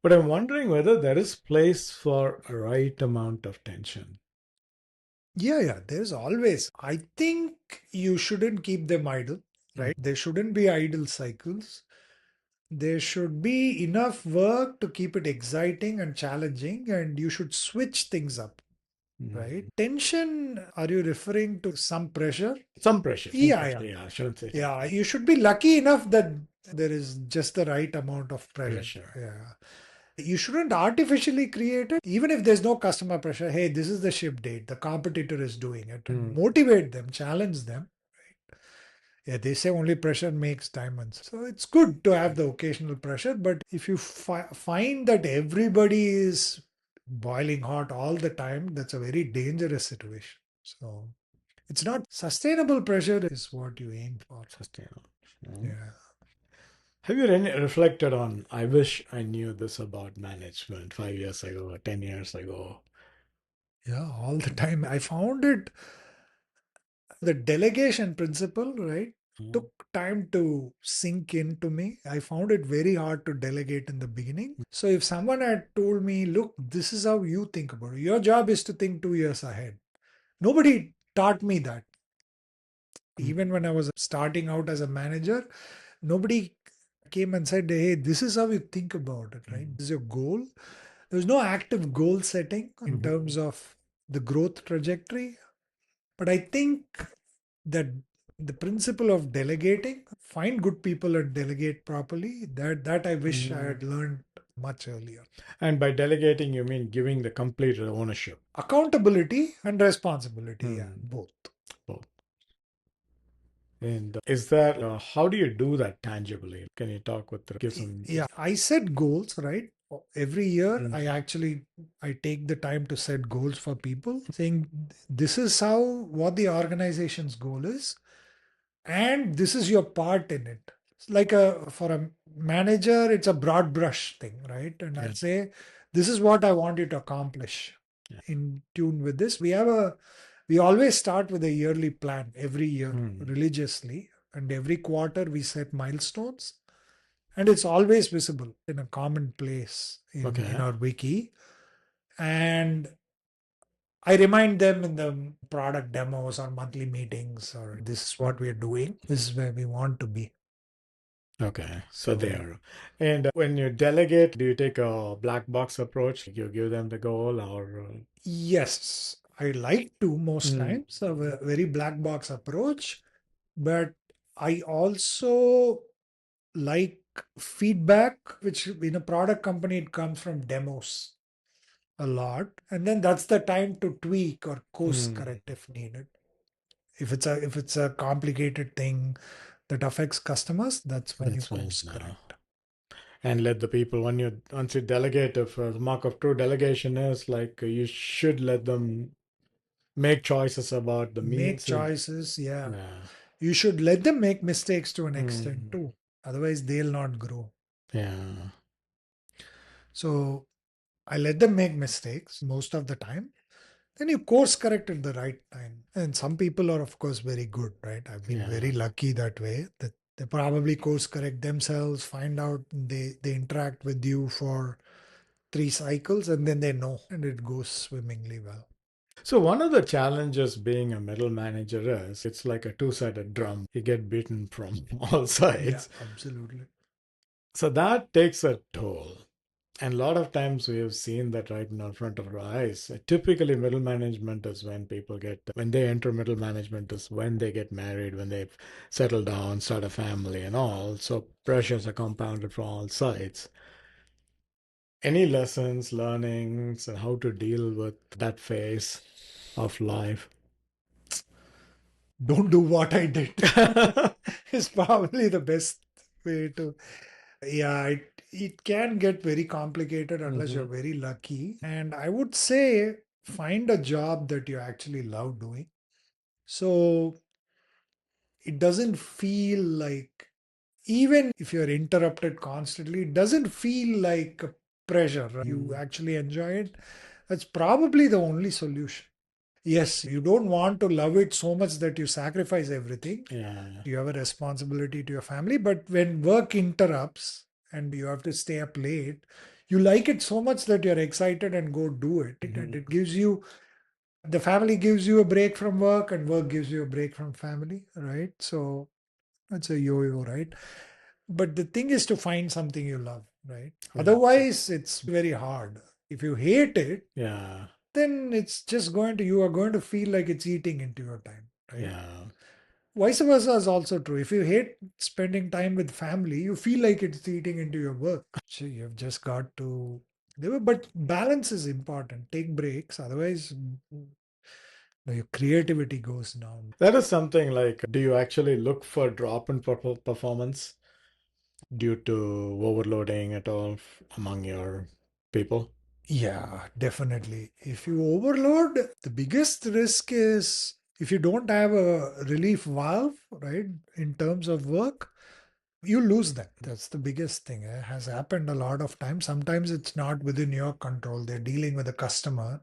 Speaker 1: But I'm wondering whether there is place for a right amount of tension.
Speaker 2: Yeah, there's always. I think you shouldn't keep them idle, right? There shouldn't be idle cycles. There should be enough work to keep it exciting and challenging, and you should switch things up, right? Tension, are you referring to some pressure?
Speaker 1: Some pressure.
Speaker 2: Yeah.
Speaker 1: Yeah, I shouldn't say
Speaker 2: Yeah, you should be lucky enough that there is just the right amount of pressure.
Speaker 1: pressure.
Speaker 2: Yeah. You shouldn't artificially create it, even if there's no customer pressure. Hey, this is the ship date, the competitor is doing it. And motivate them, challenge them. Yeah, they say only pressure makes diamonds. So it's good to have the occasional pressure, but if you find that everybody is boiling hot all the time, that's a very dangerous situation. So it's not sustainable. Pressure is what you aim for.
Speaker 1: Sustainable.
Speaker 2: Yeah.
Speaker 1: Have you reflected on, I wish I knew this about management 5 years ago or 10 years ago?
Speaker 2: Yeah, all the time. I found it, the delegation principle, right, took time to sink into me. I found it very hard to delegate in the beginning. So if someone had told me, look, this is how you think about it, your job is to think 2 years ahead. Nobody taught me that. Even when I was starting out as a manager, nobody came and said, hey, this is how you think about it, right? This is your goal. There's no active goal setting in terms of the growth trajectory. But I think that the principle of delegating, find good people and delegate properly, that I wish I had learned much earlier.
Speaker 1: And by delegating, you mean giving the complete ownership.
Speaker 2: Accountability and responsibility, yeah, both.
Speaker 1: Both. And is that how do you do that tangibly? Can you talk with give some?
Speaker 2: Yeah, I set goals, right? Every year
Speaker 1: Mm.
Speaker 2: I take the time to set goals for people, saying this is how what the organization's goal is, and this is your part in it. It's like a for a manager, it's a broad brush thing, right? And
Speaker 1: Yeah.
Speaker 2: I'll say, this is what I want you to accomplish.
Speaker 1: Yeah.
Speaker 2: In tune with this, we always start with a yearly plan every year
Speaker 1: Hmm.
Speaker 2: religiously, and every quarter we set milestones, and it's always visible in a common place in
Speaker 1: Okay.
Speaker 2: our wiki. And I remind them in the product demos or monthly meetings, or this is what we're doing, this is where we want to be.
Speaker 1: Okay. So
Speaker 2: So
Speaker 1: there. And when you delegate, do you take a black box approach? You give them the goal or?
Speaker 2: yes, I like to most
Speaker 1: Mm.
Speaker 2: times have a very black box approach, but I also like feedback, which in a product company it comes from demos a lot, and then that's the time to tweak or course
Speaker 1: Mm.
Speaker 2: correct if needed. If it's a complicated thing that affects customers, that's when you
Speaker 1: That's when.
Speaker 2: course correct.
Speaker 1: And let the people when you once you delegate, if the mark of true delegation is like you should let them make choices about the
Speaker 2: Make
Speaker 1: means.
Speaker 2: choices, yeah.
Speaker 1: Yeah.
Speaker 2: You should let them make mistakes to an extent
Speaker 1: Mm.
Speaker 2: too. Otherwise, they'll not grow.
Speaker 1: Yeah.
Speaker 2: So I let them make mistakes most of the time. Then you course correct at the right time. And some people are, of course, very good, right? I've been
Speaker 1: Yeah.
Speaker 2: very lucky that way that they probably course correct themselves, find out they interact with you for 3 cycles, and then they know, and it goes swimmingly well.
Speaker 1: So one of the challenges being a middle manager is it's like a two-sided drum. You get beaten from all
Speaker 2: Yeah,
Speaker 1: sides.
Speaker 2: absolutely.
Speaker 1: So that takes a toll. And a lot of times we have seen that right in our front of our eyes. Typically, middle management is when people get, when they enter middle management, is when they get married, when they settle down, start a family, and all. So pressures are compounded from all sides. Any lessons, learnings, and how to deal with that phase of life?
Speaker 2: Don't do what I did is probably the best way to. Yeah, it can get very complicated unless you're
Speaker 1: Hmm.
Speaker 2: very lucky. And I would say find a job that you actually love doing. So it doesn't feel like, even if you're interrupted constantly, it doesn't feel like a pressure. You
Speaker 1: Mm.
Speaker 2: actually enjoy it. That's probably the only solution. Yes, you don't want to love it so much that you sacrifice everything.
Speaker 1: Yeah.
Speaker 2: You have a responsibility to your family, but when work interrupts and you have to stay up late, you like it so much that you're excited and go do it. And
Speaker 1: Mhm.
Speaker 2: it gives you, the family gives you a break from work, and work gives you a break from family, right? So it's a yo-yo, right? But the thing is to find something you love, right?
Speaker 1: Yeah.
Speaker 2: Otherwise, it's very hard. If you hate it,
Speaker 1: Yeah.
Speaker 2: then it's just you are going to feel like it's eating into your time, right?
Speaker 1: Yeah.
Speaker 2: Vice versa is also true. If you hate spending time with family, you feel like it's eating into your work. So you've just got to, but balance is important. Take breaks, otherwise, your creativity goes down.
Speaker 1: That is something like, do you actually look for drop in performance due to overloading at all among your people?
Speaker 2: Yeah, definitely. If you overload, the biggest risk is if you don't have a relief valve, right, in terms of work, you lose them. That's the biggest thing. It has happened a lot of times. Sometimes it's not within your control. They're dealing with a customer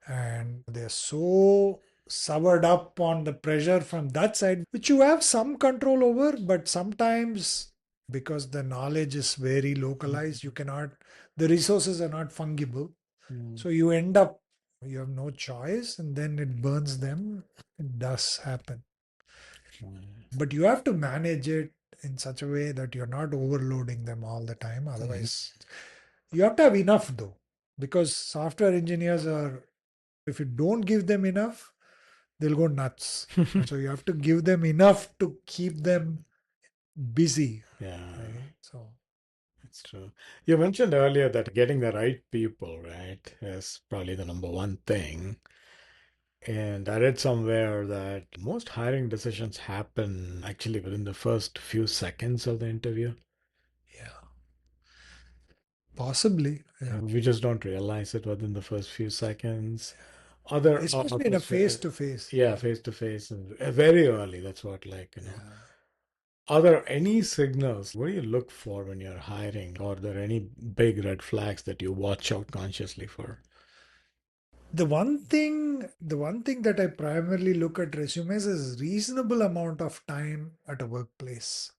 Speaker 2: and they're so soured up on the pressure from that side, which you have some control over, but sometimes because the knowledge is very localized, you cannot, the resources are not fungible.
Speaker 1: Mm.
Speaker 2: So you end up, you have no choice, and then it burns them. It does happen. But you have to manage it in such a way that you're not overloading them all the time.
Speaker 1: Mhm.
Speaker 2: Otherwise, you have to have enough though, because software engineers are, if you don't give them enough, they'll go nuts. So you have to give them enough to keep them busy,
Speaker 1: Yeah,
Speaker 2: right? So
Speaker 1: it's true. You mentioned earlier that getting the right people, right, is probably the number one thing. And I read somewhere that most hiring decisions happen actually within the first few seconds of the interview.
Speaker 2: Yeah, possibly. Yeah.
Speaker 1: We just don't realize it within the first few seconds. Other
Speaker 2: Especially in a
Speaker 1: almost,
Speaker 2: face to face.
Speaker 1: yeah, face to face and very early. That's what, like,
Speaker 2: Yeah.
Speaker 1: Are there any signals? What do you look for when you're hiring? Or are there any big red flags that you watch out consciously for?
Speaker 2: The one thing that I primarily look at resumes is reasonable amount of time at a workplace.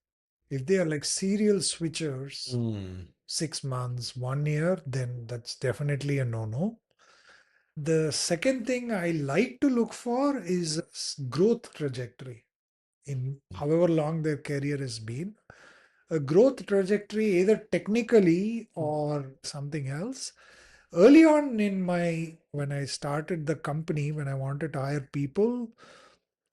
Speaker 2: If they are like serial switchers,
Speaker 1: Mm.
Speaker 2: 6 months, 1 year, then that's definitely a no-no. The second thing I like to look for is growth trajectory in however long their career has been. A growth trajectory, either technically or something else. Early on in my, when I started the company, when I wanted to hire people,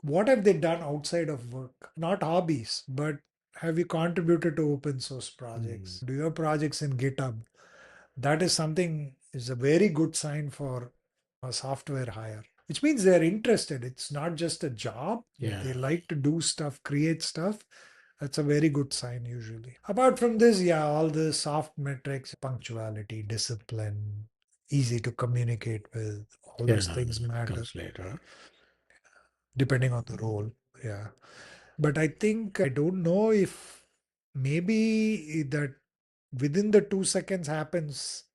Speaker 2: what have they done outside of work? Not hobbies, but have you contributed to open source
Speaker 1: Mm.
Speaker 2: projects? Do your projects in GitHub? That is something is a very good sign for a software hire, which means they're interested. It's not just a job.
Speaker 1: Yeah.
Speaker 2: They like to do stuff, create stuff. That's a very good sign usually. Apart from this, yeah, all the soft metrics, punctuality, discipline, easy to communicate with, all
Speaker 1: Yeah.
Speaker 2: those things matter
Speaker 1: Comes later.
Speaker 2: depending on the role. Yeah. But I think I don't know if maybe that within the 2 seconds happens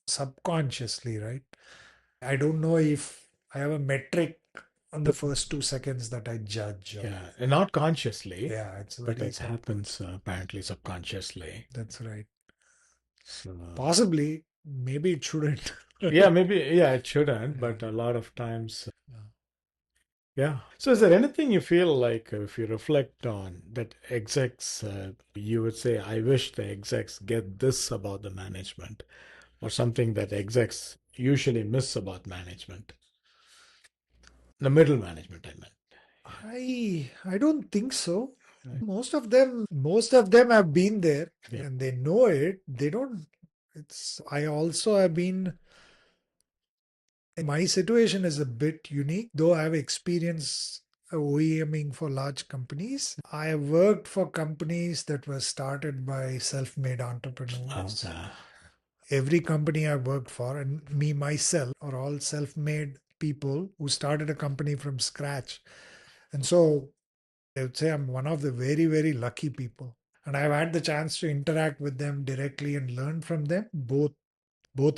Speaker 2: subconsciously, right? I don't know if I have a metric on the first 2 seconds that I judge. Or,
Speaker 1: Yeah. And not consciously,
Speaker 2: yeah, it's
Speaker 1: but
Speaker 2: very
Speaker 1: it
Speaker 2: subconscious.
Speaker 1: happens apparently subconsciously.
Speaker 2: That's right.
Speaker 1: So,
Speaker 2: Possibly, maybe it shouldn't.
Speaker 1: yeah, maybe, yeah, it shouldn't,
Speaker 2: Yeah.
Speaker 1: but a lot of times,
Speaker 2: Yeah.
Speaker 1: yeah. So, is there anything you feel like if you reflect on that execs, you would say, I wish the execs get this about the management, or something that execs usually miss about management? The middle management, I meant.
Speaker 2: I don't think so. Most of them have been there
Speaker 1: Yeah.
Speaker 2: and they know it. They don't. It's. I also have been. My situation is a bit unique, though I have experience OEMing for large companies. I have worked for companies that were started by self-made entrepreneurs.
Speaker 1: Okay.
Speaker 2: Every company I worked for, and me myself, are all self-made people who started a company from scratch. And so I would say I'm one of the very, very lucky people. And I've had the chance to interact with them directly and learn from them, both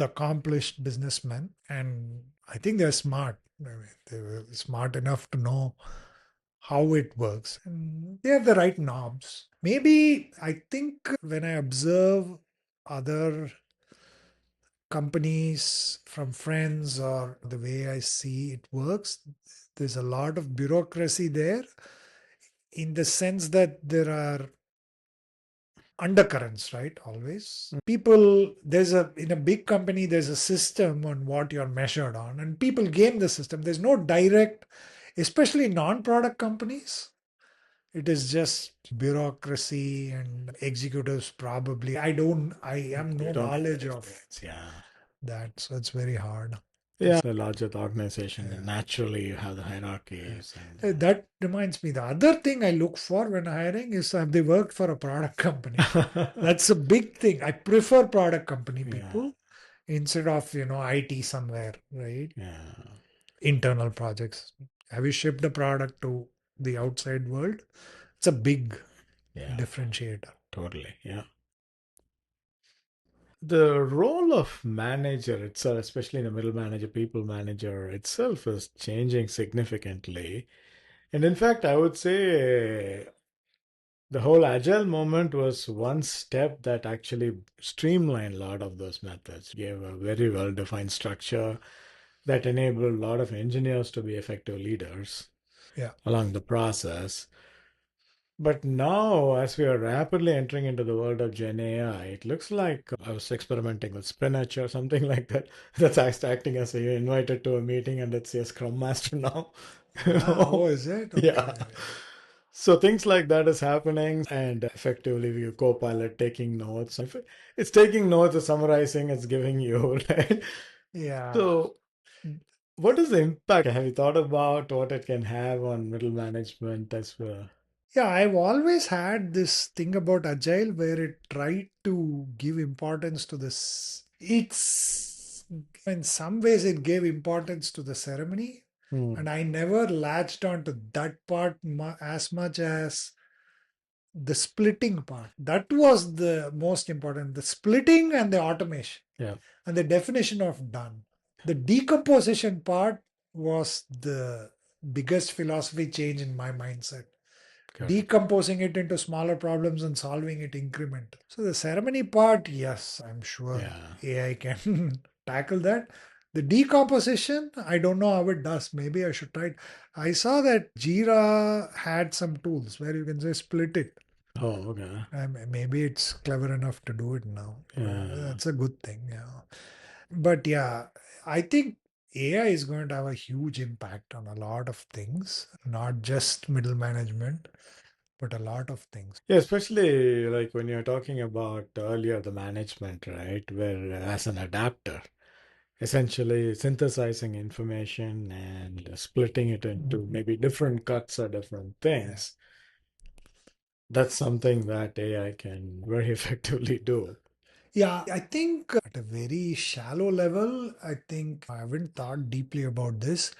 Speaker 2: accomplished businessmen, and I think they're smart. I mean, they were smart enough to know how it works, and they have the right knobs. Maybe I think when I observe other companies from friends or the way I see it works, there's a lot of bureaucracy there in the sense that there are undercurrents, right? Always people, there's a, in a big company there's a system on what you're measured on, and people game the system. There's no direct, especially non-product companies. It is just bureaucracy and executives probably. I am
Speaker 1: You
Speaker 2: no
Speaker 1: don't have that
Speaker 2: knowledge of
Speaker 1: experience. Yeah.
Speaker 2: that, so it's very hard.
Speaker 1: Yeah. The larger the organization, and
Speaker 2: Yeah.
Speaker 1: naturally you have the hierarchies and
Speaker 2: That reminds me, the other thing I look for when hiring is have they worked for a product company. That's a big thing. I prefer product company
Speaker 1: yeah.
Speaker 2: people instead of, IT somewhere, right?
Speaker 1: Yeah.
Speaker 2: Internal projects. Have you shipped a product to the outside world? It's a big
Speaker 1: Yeah.
Speaker 2: differentiator.
Speaker 1: Totally. Yeah. The role of manager itself, especially the middle manager, people manager itself, is changing significantly. And in fact, I would say the whole agile movement was one step that actually streamlined a lot of those methods, gave a very well defined structure that enabled a lot of engineers to be effective leaders
Speaker 2: Yeah.
Speaker 1: along the process. But now, as we are rapidly entering into the world of Gen AI, it looks like I was experimenting with spinach or something like that. That's acting as a you're invited to a meeting and it's a scrum master now. You
Speaker 2: Ah, oh,
Speaker 1: know?
Speaker 2: is it?
Speaker 1: Yeah.
Speaker 2: Okay.
Speaker 1: So things like that is happening, and effectively, your co-pilot taking notes. If it's taking notes, it's summarizing, it's giving you, right?
Speaker 2: Yeah.
Speaker 1: So what is the impact? Have you thought about what it can have on middle management as well?
Speaker 2: Yeah, I've always had this thing about Agile where it tried to give importance to this. It's in some ways it gave importance to the ceremony,
Speaker 1: Hmm.
Speaker 2: and I never latched on to that part as much as the splitting part. That was the most important. The splitting and the automation
Speaker 1: Yeah,
Speaker 2: and the definition of done. The decomposition part was the biggest philosophy change in my mindset,
Speaker 1: correct.
Speaker 2: decomposing it into smaller problems and solving it incremental. So the ceremony part, yes, I'm sure
Speaker 1: Yeah.
Speaker 2: AI can tackle that. The decomposition, I don't know how it does. Maybe I should try it. I saw that Jira had some tools where you can say split it.
Speaker 1: Oh, okay.
Speaker 2: Maybe it's clever enough to do it now.
Speaker 1: Yeah.
Speaker 2: That's a good thing. Yeah. But yeah, I think AI is going to have a huge impact on a lot of things, not just middle management, but a lot of things.
Speaker 1: Yeah, especially like when you're talking about earlier the management, right? Where as an adapter, essentially synthesizing information and splitting it into maybe different cuts or different
Speaker 2: Yeah.
Speaker 1: things. That's something that AI can very effectively do.
Speaker 2: Yeah, I think at a very shallow level, I think I haven't thought deeply about this.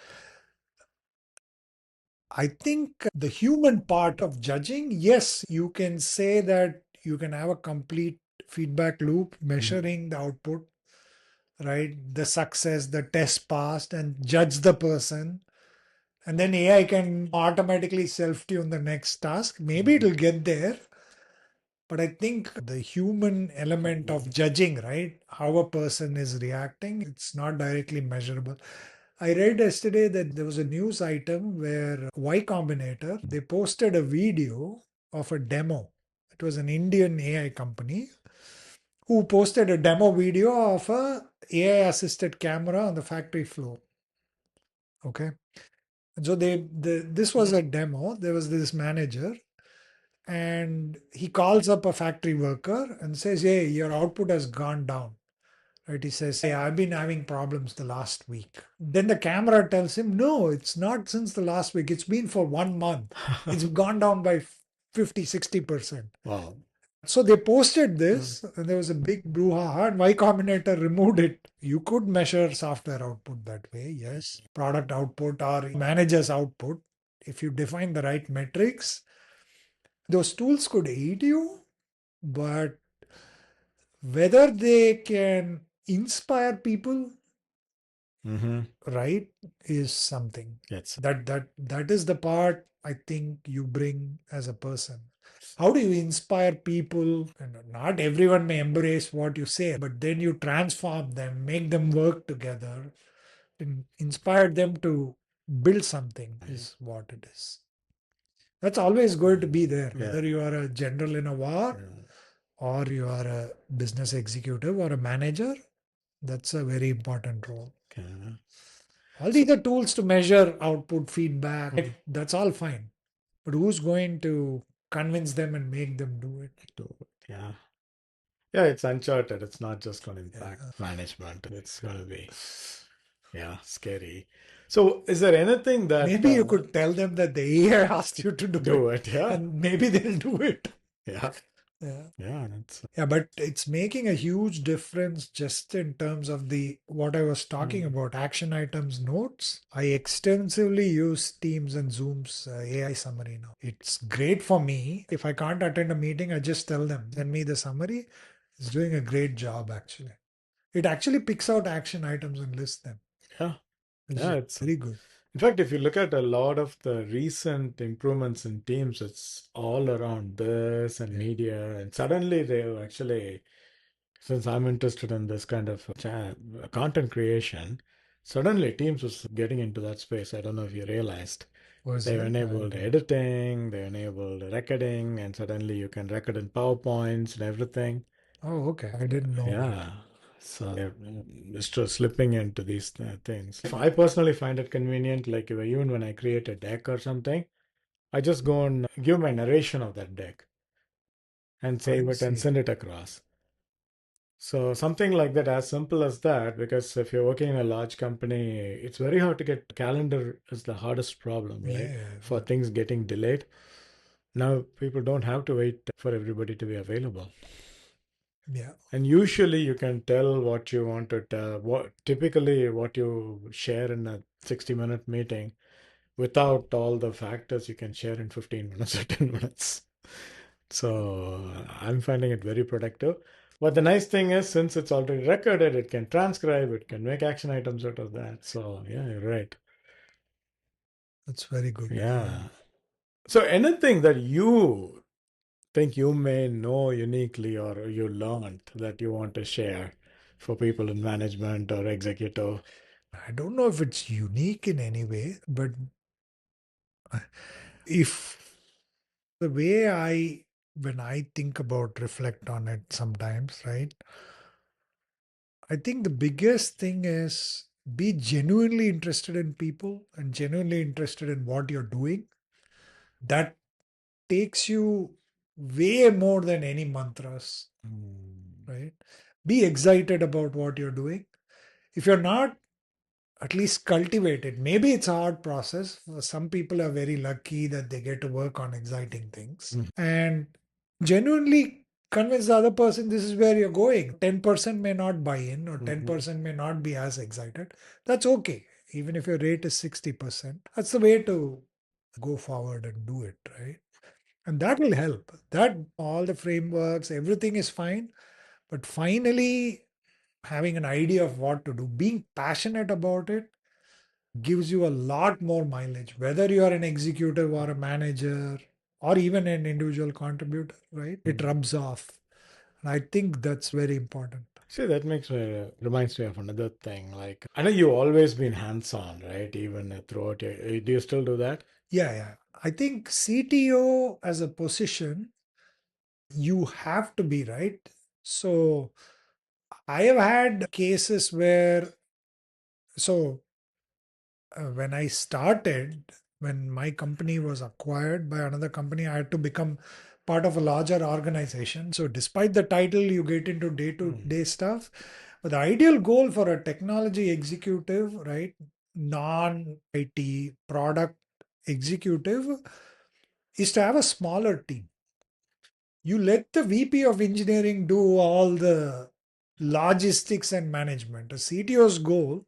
Speaker 2: I think the human part of judging, yes, you can say that you can have a complete feedback loop
Speaker 1: Mhm.
Speaker 2: measuring the output, right? The success, the test passed, and judge the person. And then AI can automatically self tune the next task. Maybe it'll get there. But I think the human element of judging, right? How a person is reacting, it's not directly measurable. I read yesterday that there was a news item where Y Combinator, they posted a video of a demo. It was an Indian AI company who posted a demo video of a AI assisted camera on the factory floor. Okay. And so this was a demo. There was this manager and he calls up a factory worker and says, "Hey, your output has gone down." Right? He says, "Hey, I've been having problems the last week." Then the camera tells him, "No, it's not since the last week. It's been for 1 month. It's gone down by 50, 60%."
Speaker 1: Wow.
Speaker 2: So they posted this, and there was a big brouhaha, and Y Combinator removed it. You could measure software output that way, yes. Product output or manager's output. If you define the right metrics, those tools could aid you, but whether they can inspire people,
Speaker 1: Mm-hmm.
Speaker 2: right, is something.
Speaker 1: Yes.
Speaker 2: That is the part I think you bring as a person. How do you inspire people? And not everyone may embrace what you say, but then you transform them, make them work together, and inspire them to build something is what it is. That's always going to be there,
Speaker 1: Yeah.
Speaker 2: whether you are a general in a war
Speaker 1: Yeah.
Speaker 2: or you are a business executive or a manager. That's a very important role.
Speaker 1: Okay.
Speaker 2: All
Speaker 1: So,
Speaker 2: these are tools to measure output, feedback.
Speaker 1: Mhm.
Speaker 2: That's all fine. But who's going to convince them and make them do it?
Speaker 1: Yeah. Yeah, it's uncharted. It's not just going to impact
Speaker 2: Yeah.
Speaker 1: management. It's going to be, yeah, scary. So, is there anything that
Speaker 2: Maybe you could tell them that the AI asked you to do
Speaker 1: do
Speaker 2: it,
Speaker 1: it? Yeah.
Speaker 2: and maybe they'll do it.
Speaker 1: Yeah.
Speaker 2: Yeah.
Speaker 1: Yeah. That's
Speaker 2: Yeah, but it's making a huge difference just in terms of the what I was talking about action items notes. I extensively use Teams and Zoom's AI summary now. It's great for me. If I can't attend a meeting, I just tell them, send me the summary. It's doing a great job actually. It actually picks out action items and lists them,
Speaker 1: yeah.
Speaker 2: which
Speaker 1: Yeah.
Speaker 2: is
Speaker 1: It's
Speaker 2: very good.
Speaker 1: in fact, if you look at a lot of the recent improvements in Teams, it's all around this and
Speaker 2: Yeah.
Speaker 1: media. And suddenly they actually, since I'm interested in this kind of content creation, suddenly Teams was getting into that space. I don't know if you realized.
Speaker 2: Was
Speaker 1: They've
Speaker 2: it?
Speaker 1: enabled editing, they enabled recording, and suddenly you can record in PowerPoints and everything.
Speaker 2: Oh, okay. I didn't know that.
Speaker 1: Yeah. So they're just slipping into these things. If I personally find it convenient, like even when I create a deck or something, I just go and give my narration of that deck and
Speaker 2: I
Speaker 1: save it and
Speaker 2: see.
Speaker 1: send it across. So something like that, as simple as that, because if you're working in a large company, it's very hard to get calendar is the hardest problem, right?
Speaker 2: Yeah,
Speaker 1: For things getting delayed. Now people don't have to wait for everybody to be available.
Speaker 2: yeah,
Speaker 1: And usually you can tell what you want to tell, what typically what you share in a 60-minute meeting without all the factors you can share in 15 minutes or 10 minutes. So I'm finding it very productive. But the nice thing is, since it's already recorded, it can transcribe, it can make action items out of that. So yeah, you're right.
Speaker 2: that's very good. Yeah.
Speaker 1: Yeah. So anything that you think you may know uniquely or you learned that you want to share for people in management or executive?
Speaker 2: I don't know if it's unique in any way, but if the way when I think about, reflect on it sometimes, right? I think the biggest thing is be genuinely interested in people and genuinely interested in what you're doing. That takes you way more than any mantras,
Speaker 1: Mm.
Speaker 2: right? Be excited about what you're doing. If you're not, at least cultivate it. Maybe it's a hard process. Some people are very lucky that they get to work on exciting things
Speaker 1: Mm.
Speaker 2: and genuinely convince the other person this is where you're going. 10% may not buy in or
Speaker 1: Mhm.
Speaker 2: 10% may not be as excited. That's okay. Even if your rate is 60%, that's the way to go forward and do it, right? And that will help. That all the frameworks, everything is fine. But finally, having an idea of what to do, being passionate about it gives you a lot more mileage, whether you are an executive or a manager or even an individual contributor, right? It
Speaker 1: Mm.
Speaker 2: rubs off. And I think that's very important.
Speaker 1: See, that makes me reminds me of another thing. Like, I know you've always been hands-on, right? Even throughout your, do you still do that?
Speaker 2: Yeah, yeah. I think CTO as a position, you have to be, right. So I have had cases where, so when I started, when my company was acquired by another company, I had to become part of a larger organization. So, despite the title, you get into day to
Speaker 1: Mm.
Speaker 2: day stuff. But the ideal goal for a technology executive, right, non IT product executive, is to have a smaller team. You let the VP of engineering do all the logistics and management. A CTO's goal,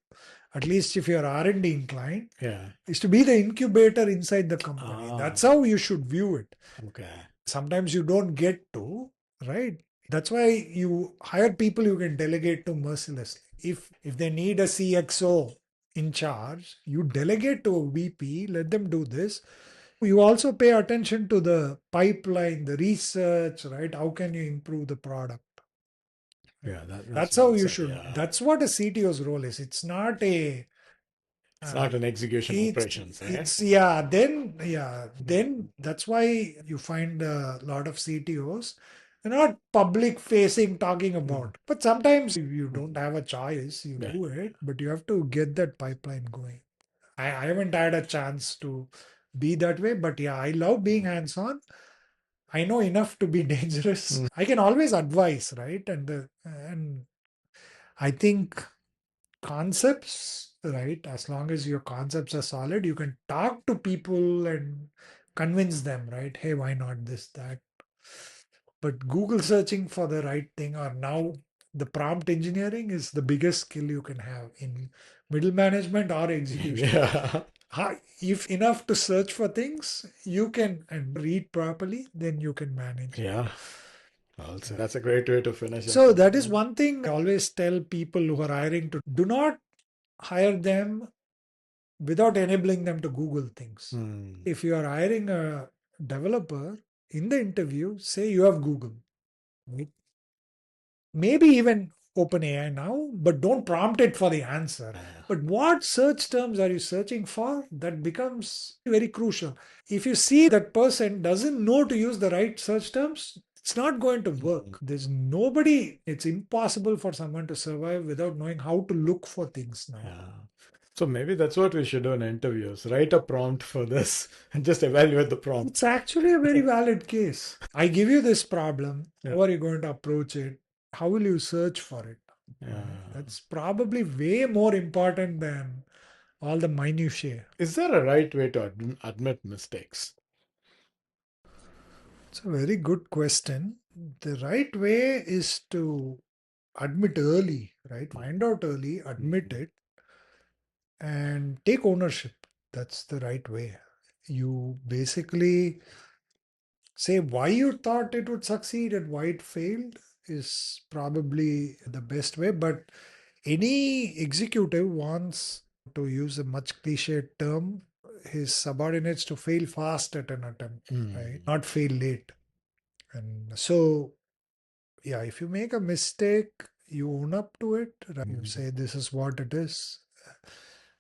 Speaker 2: at least if you're R&D inclined,
Speaker 1: Yeah.
Speaker 2: is to be the incubator inside the company. That's
Speaker 1: Ah,
Speaker 2: how you should view it.
Speaker 1: okay.
Speaker 2: Sometimes you don't get to, right? That's why you hire people you can delegate to mercilessly. If they need a CXO in charge, you delegate to a VP, let them do this. You also pay attention to the pipeline, the research, right? How can you improve the product? Right?
Speaker 1: Yeah, that's
Speaker 2: That's how
Speaker 1: well
Speaker 2: you
Speaker 1: said.
Speaker 2: should.
Speaker 1: Yeah.
Speaker 2: That's what a CTO's role is. It's not a
Speaker 1: It's
Speaker 2: uh,
Speaker 1: not an execution
Speaker 2: it's
Speaker 1: operations, right?
Speaker 2: it's yeah, then that's why you find a lot of CTOs, they're not public facing talking
Speaker 1: Mm.
Speaker 2: about, but sometimes you
Speaker 1: Mm.
Speaker 2: don't have a choice, you
Speaker 1: Yeah.
Speaker 2: do it, but you have to get that pipeline going. I haven't had a chance to be that way, but yeah, I love being hands-on. I know enough to be dangerous.
Speaker 1: Mm.
Speaker 2: I can always advise, right? And I think concepts, right? As long as your concepts are solid, you can talk to people and convince them, right? Hey, why not this, that? But Google searching for the right thing, or now the prompt engineering is the biggest skill you can have in middle management or execution.
Speaker 1: Yeah.
Speaker 2: If enough to search for things, you can and read properly, then you can manage.
Speaker 1: Yeah. Also, that's a great way to finish up.
Speaker 2: So that is one thing I always tell people who are hiring to do not hire them without enabling them to Google things.
Speaker 1: Hmm.
Speaker 2: If you are hiring a developer in the interview, say you have Google, right? Maybe even OpenAI now, but don't prompt it for the answer.
Speaker 1: Yeah.
Speaker 2: But what search terms are you searching for? That becomes very crucial. If you see that person doesn't know to use the right search terms, it's not going to
Speaker 1: Mhm.
Speaker 2: work. There's nobody, it's impossible for someone to survive without knowing how to look for things now.
Speaker 1: Yeah. So maybe that's what we should do in interviews. Write a prompt for this and just evaluate the
Speaker 2: It's
Speaker 1: prompt.
Speaker 2: actually a very valid case. I give you this problem.
Speaker 1: Yeah.
Speaker 2: How are you going to approach it? how will you search for it?
Speaker 1: Yeah.
Speaker 2: That's probably way more important than all the minutiae.
Speaker 1: Is there a right way to admit mistakes?
Speaker 2: It's a very good question. The right way is to admit early, right? Find out early, admit it, and take ownership. That's the right way. You basically say why you thought it would succeed and why it failed is probably the best way. But any executive wants, to use a much cliched term, his subordinates to fail fast at an attempt, right?
Speaker 1: Mm.
Speaker 2: Not fail late. And so, yeah, if you make a mistake, you own up to it, right? You
Speaker 1: Mm.
Speaker 2: say, this is what it is.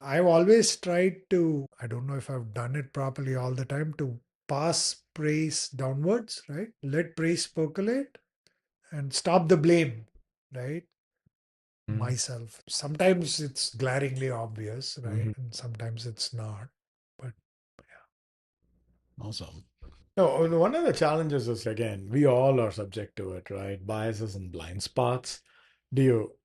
Speaker 2: I've always tried to, I don't know if I've done it properly all the time, to pass praise downwards, right? Let praise percolate and stop the blame, right?
Speaker 1: Mm.
Speaker 2: Myself. Sometimes it's glaringly obvious, right?
Speaker 1: Mhm.
Speaker 2: And sometimes it's not. But
Speaker 1: Awesome. No, one of the challenges is again, we all are subject to it, right? Biases and blind spots. Do you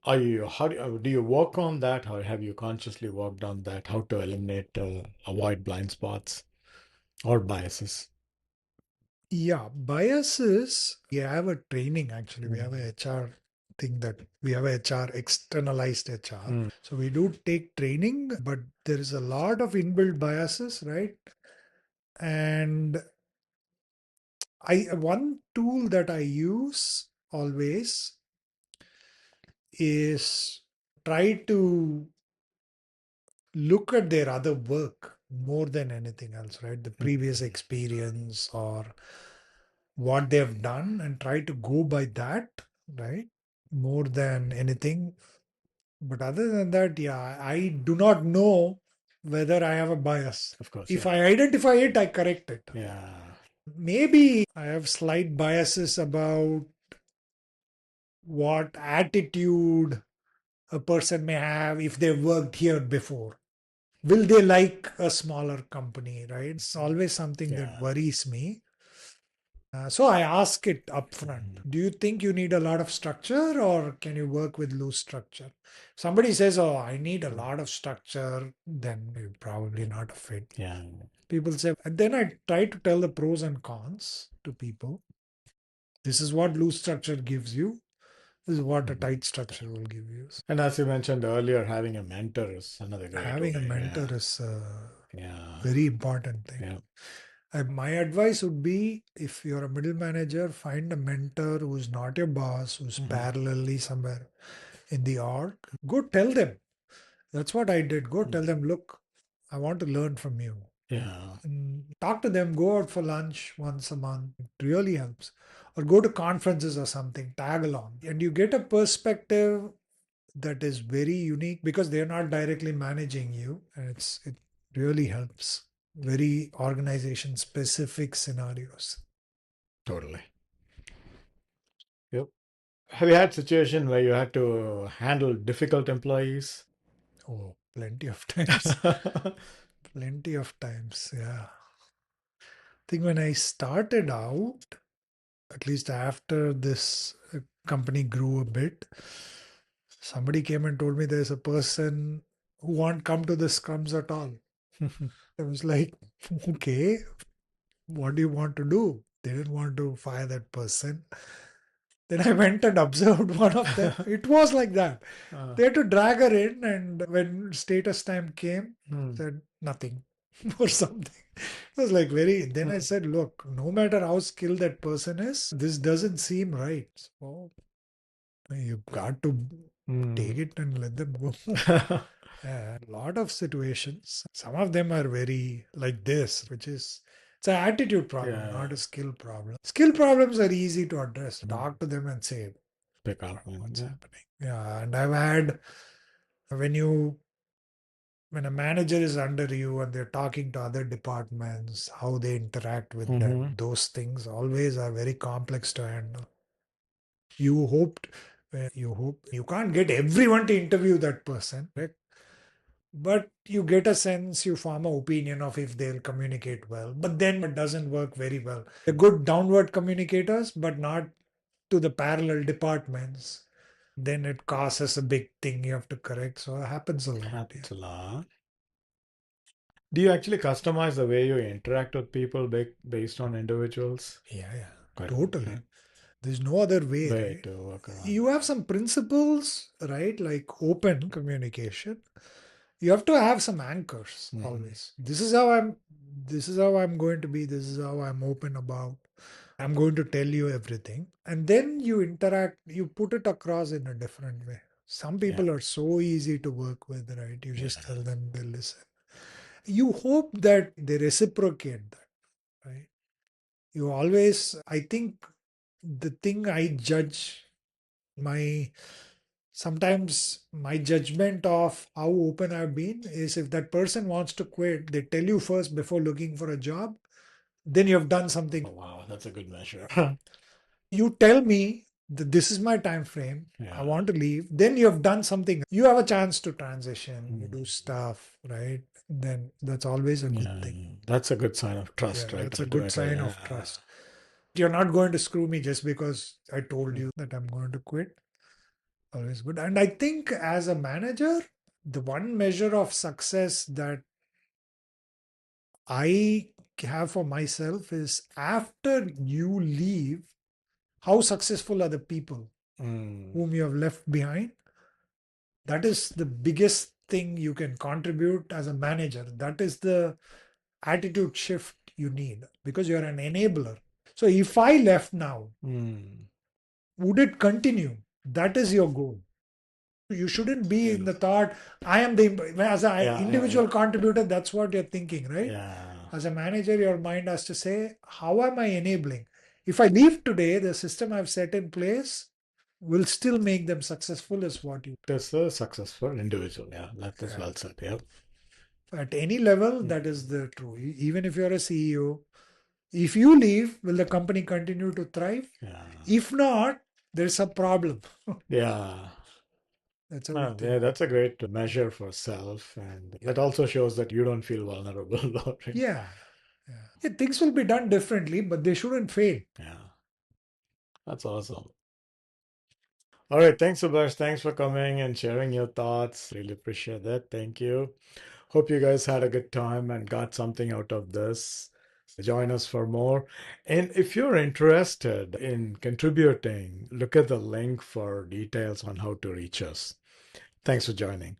Speaker 1: Are you how do you work on that? How have you consciously worked on that? How to eliminate, avoid blind spots or biases?
Speaker 2: yeah, biases, we have a training actually. We have a
Speaker 1: Mm.
Speaker 2: HR thing that we have a HR, externalized HR.
Speaker 1: Mm.
Speaker 2: So we do take training, but there is a lot of inbuilt biases, right? And one tool that I use always is try to look at their other work more than anything else, right? The previous experience or what they've done and try to go by that, right? More than anything. But other than that, yeah, I do not know whether I have a bias.
Speaker 1: Of course,
Speaker 2: If
Speaker 1: yeah.
Speaker 2: I identify it, I correct it.
Speaker 1: Yeah.
Speaker 2: Maybe I have slight biases about what attitude a person may have if they've worked here before. Will they like a smaller company, right? It's always something that
Speaker 1: Yeah.
Speaker 2: worries me. So I ask it upfront.
Speaker 1: Mhm.
Speaker 2: Do you think you need a lot of structure or can you work with loose structure? Somebody says, oh, I need a lot of structure, then you're probably not a fit.
Speaker 1: Yeah.
Speaker 2: People say, and then I try to tell the pros and cons to people. This is what loose structure gives you. This is what a
Speaker 1: Mhm.
Speaker 2: tight structure will give you.
Speaker 1: And as you mentioned earlier, having a mentor is another great
Speaker 2: Having a
Speaker 1: way.
Speaker 2: mentor
Speaker 1: Yeah.
Speaker 2: is a
Speaker 1: Yeah.
Speaker 2: very important thing.
Speaker 1: Yeah.
Speaker 2: My advice would be if you're a middle manager, find a mentor who's not your boss, who's
Speaker 1: Mhm.
Speaker 2: parallelly somewhere in the org. Go tell them. That's what I did. Go tell them, look, I want to learn from you.
Speaker 1: Yeah.
Speaker 2: And talk to them, go out for lunch once a month. It really helps. Or go to conferences or something, tag along. And you get a perspective that is very unique because they're not directly managing you. And it really helps. Very organization specific scenarios.
Speaker 1: Totally. Yep. Have you had situation where you had to handle difficult employees?
Speaker 2: Oh, plenty of times. Plenty of times. Yeah. I think when I started out, at least after this company grew a bit, somebody came and told me there's a person who won't come to the scrums at all. I was like, okay, what do you want to do? They didn't want to fire that person. Then I went and observed one of them. It was like that.
Speaker 1: Uh,
Speaker 2: They had to drag her in, and when status time came,
Speaker 1: hmm.
Speaker 2: said nothing or something. It was like very. Then I
Speaker 1: Hmm.
Speaker 2: said, look, no matter how skilled that person is, this doesn't seem right. So you got to
Speaker 1: Hmm.
Speaker 2: take it and let them go. A lot of situations. Some of them are very like this, which is it's an attitude problem,
Speaker 1: Yeah.
Speaker 2: not a skill problem. Skill problems are easy to address.
Speaker 1: Mhm.
Speaker 2: Talk to them and say
Speaker 1: Pick up and
Speaker 2: what's
Speaker 1: yeah.
Speaker 2: happening. Yeah, and I've had when you when a manager is under you and they're talking to other departments, how they interact with
Speaker 1: Mm-hmm.
Speaker 2: them, those things always are very complex to handle. You hoped you hope you can't get everyone to interview that person, right? But you get a sense, you form an opinion of if they'll communicate well. But then it doesn't work very well. They're good downward communicators, but not to the parallel departments, then it causes a big thing you have to correct. So it happens a lot. Yeah.
Speaker 1: Happens a lot. Do you actually customize the way you interact with people based on individuals?
Speaker 2: Yeah, yeah,
Speaker 1: Quite a bit.
Speaker 2: totally.
Speaker 1: Yeah.
Speaker 2: There's no other way,
Speaker 1: Way
Speaker 2: right?
Speaker 1: to work around.
Speaker 2: You have some principles, right? Like open communication. You have to have some anchors
Speaker 1: Mm.
Speaker 2: always. This is how I'm going to be. This is how I'm open about. I'm going to tell you everything. And then you interact, you put it across in a different way. Some
Speaker 1: Yeah.
Speaker 2: people are so easy to work with, right? You
Speaker 1: Yeah.
Speaker 2: just tell them, they listen. You hope that they reciprocate that, right? You always, I think the thing I judge my sometimes my judgment of how open I've been is if that person wants to quit, they tell you first before looking for a job, then you have done something.
Speaker 1: Oh, wow, that's a good measure.
Speaker 2: You tell me that this is my time frame, I
Speaker 1: Yeah.
Speaker 2: want to leave, then you have done something. You have a chance to transition, you
Speaker 1: Mm.
Speaker 2: do stuff, right? Then that's always a good
Speaker 1: Yeah,
Speaker 2: thing.
Speaker 1: yeah. That's a good sign of
Speaker 2: Yeah,
Speaker 1: trust, right?
Speaker 2: that's a good
Speaker 1: Ultimately,
Speaker 2: sign
Speaker 1: yeah.
Speaker 2: of trust. You're not going to screw me just because I told you that I'm going to quit. Always good. And I think as a manager, the one measure of success that I have for myself is after you leave, how successful are the people
Speaker 1: Mm.
Speaker 2: whom you have left behind? That is the biggest thing you can contribute as a manager. That is the attitude shift you need because you're an enabler. So if I left now,
Speaker 1: Mm.
Speaker 2: would it continue? That is your goal. You shouldn't be in the
Speaker 1: Beautiful.
Speaker 2: thought, I am the, as an
Speaker 1: Yeah, yeah,
Speaker 2: individual
Speaker 1: yeah.
Speaker 2: contributor, that's what you're thinking, right?
Speaker 1: Yeah.
Speaker 2: As a manager, your mind has to say, how am I enabling? If I leave today, the system I've set in place will still make them successful, is what you.
Speaker 1: That's a successful individual. Yeah, that is
Speaker 2: Yeah.
Speaker 1: well said. Yep.
Speaker 2: At any level,
Speaker 1: Mm.
Speaker 2: that is the true. Even if you're a CEO, if you leave, will the company continue to thrive?
Speaker 1: Yeah.
Speaker 2: If not, there's a problem.
Speaker 1: Yeah.
Speaker 2: That's how we
Speaker 1: No, yeah,
Speaker 2: think.
Speaker 1: that's a great measure for self. And that also shows that you don't feel vulnerable, though, right?
Speaker 2: Yeah. Yeah. Yeah, things will be done differently, but they shouldn't fail.
Speaker 1: Yeah. That's awesome. All right. Thanks, Subash. Thanks for coming and sharing your thoughts. Really appreciate that. Thank you. Hope you guys had a good time and got something out of this. Join us for more. And if you're interested in contributing, look at the link for details on how to reach us. Thanks for joining.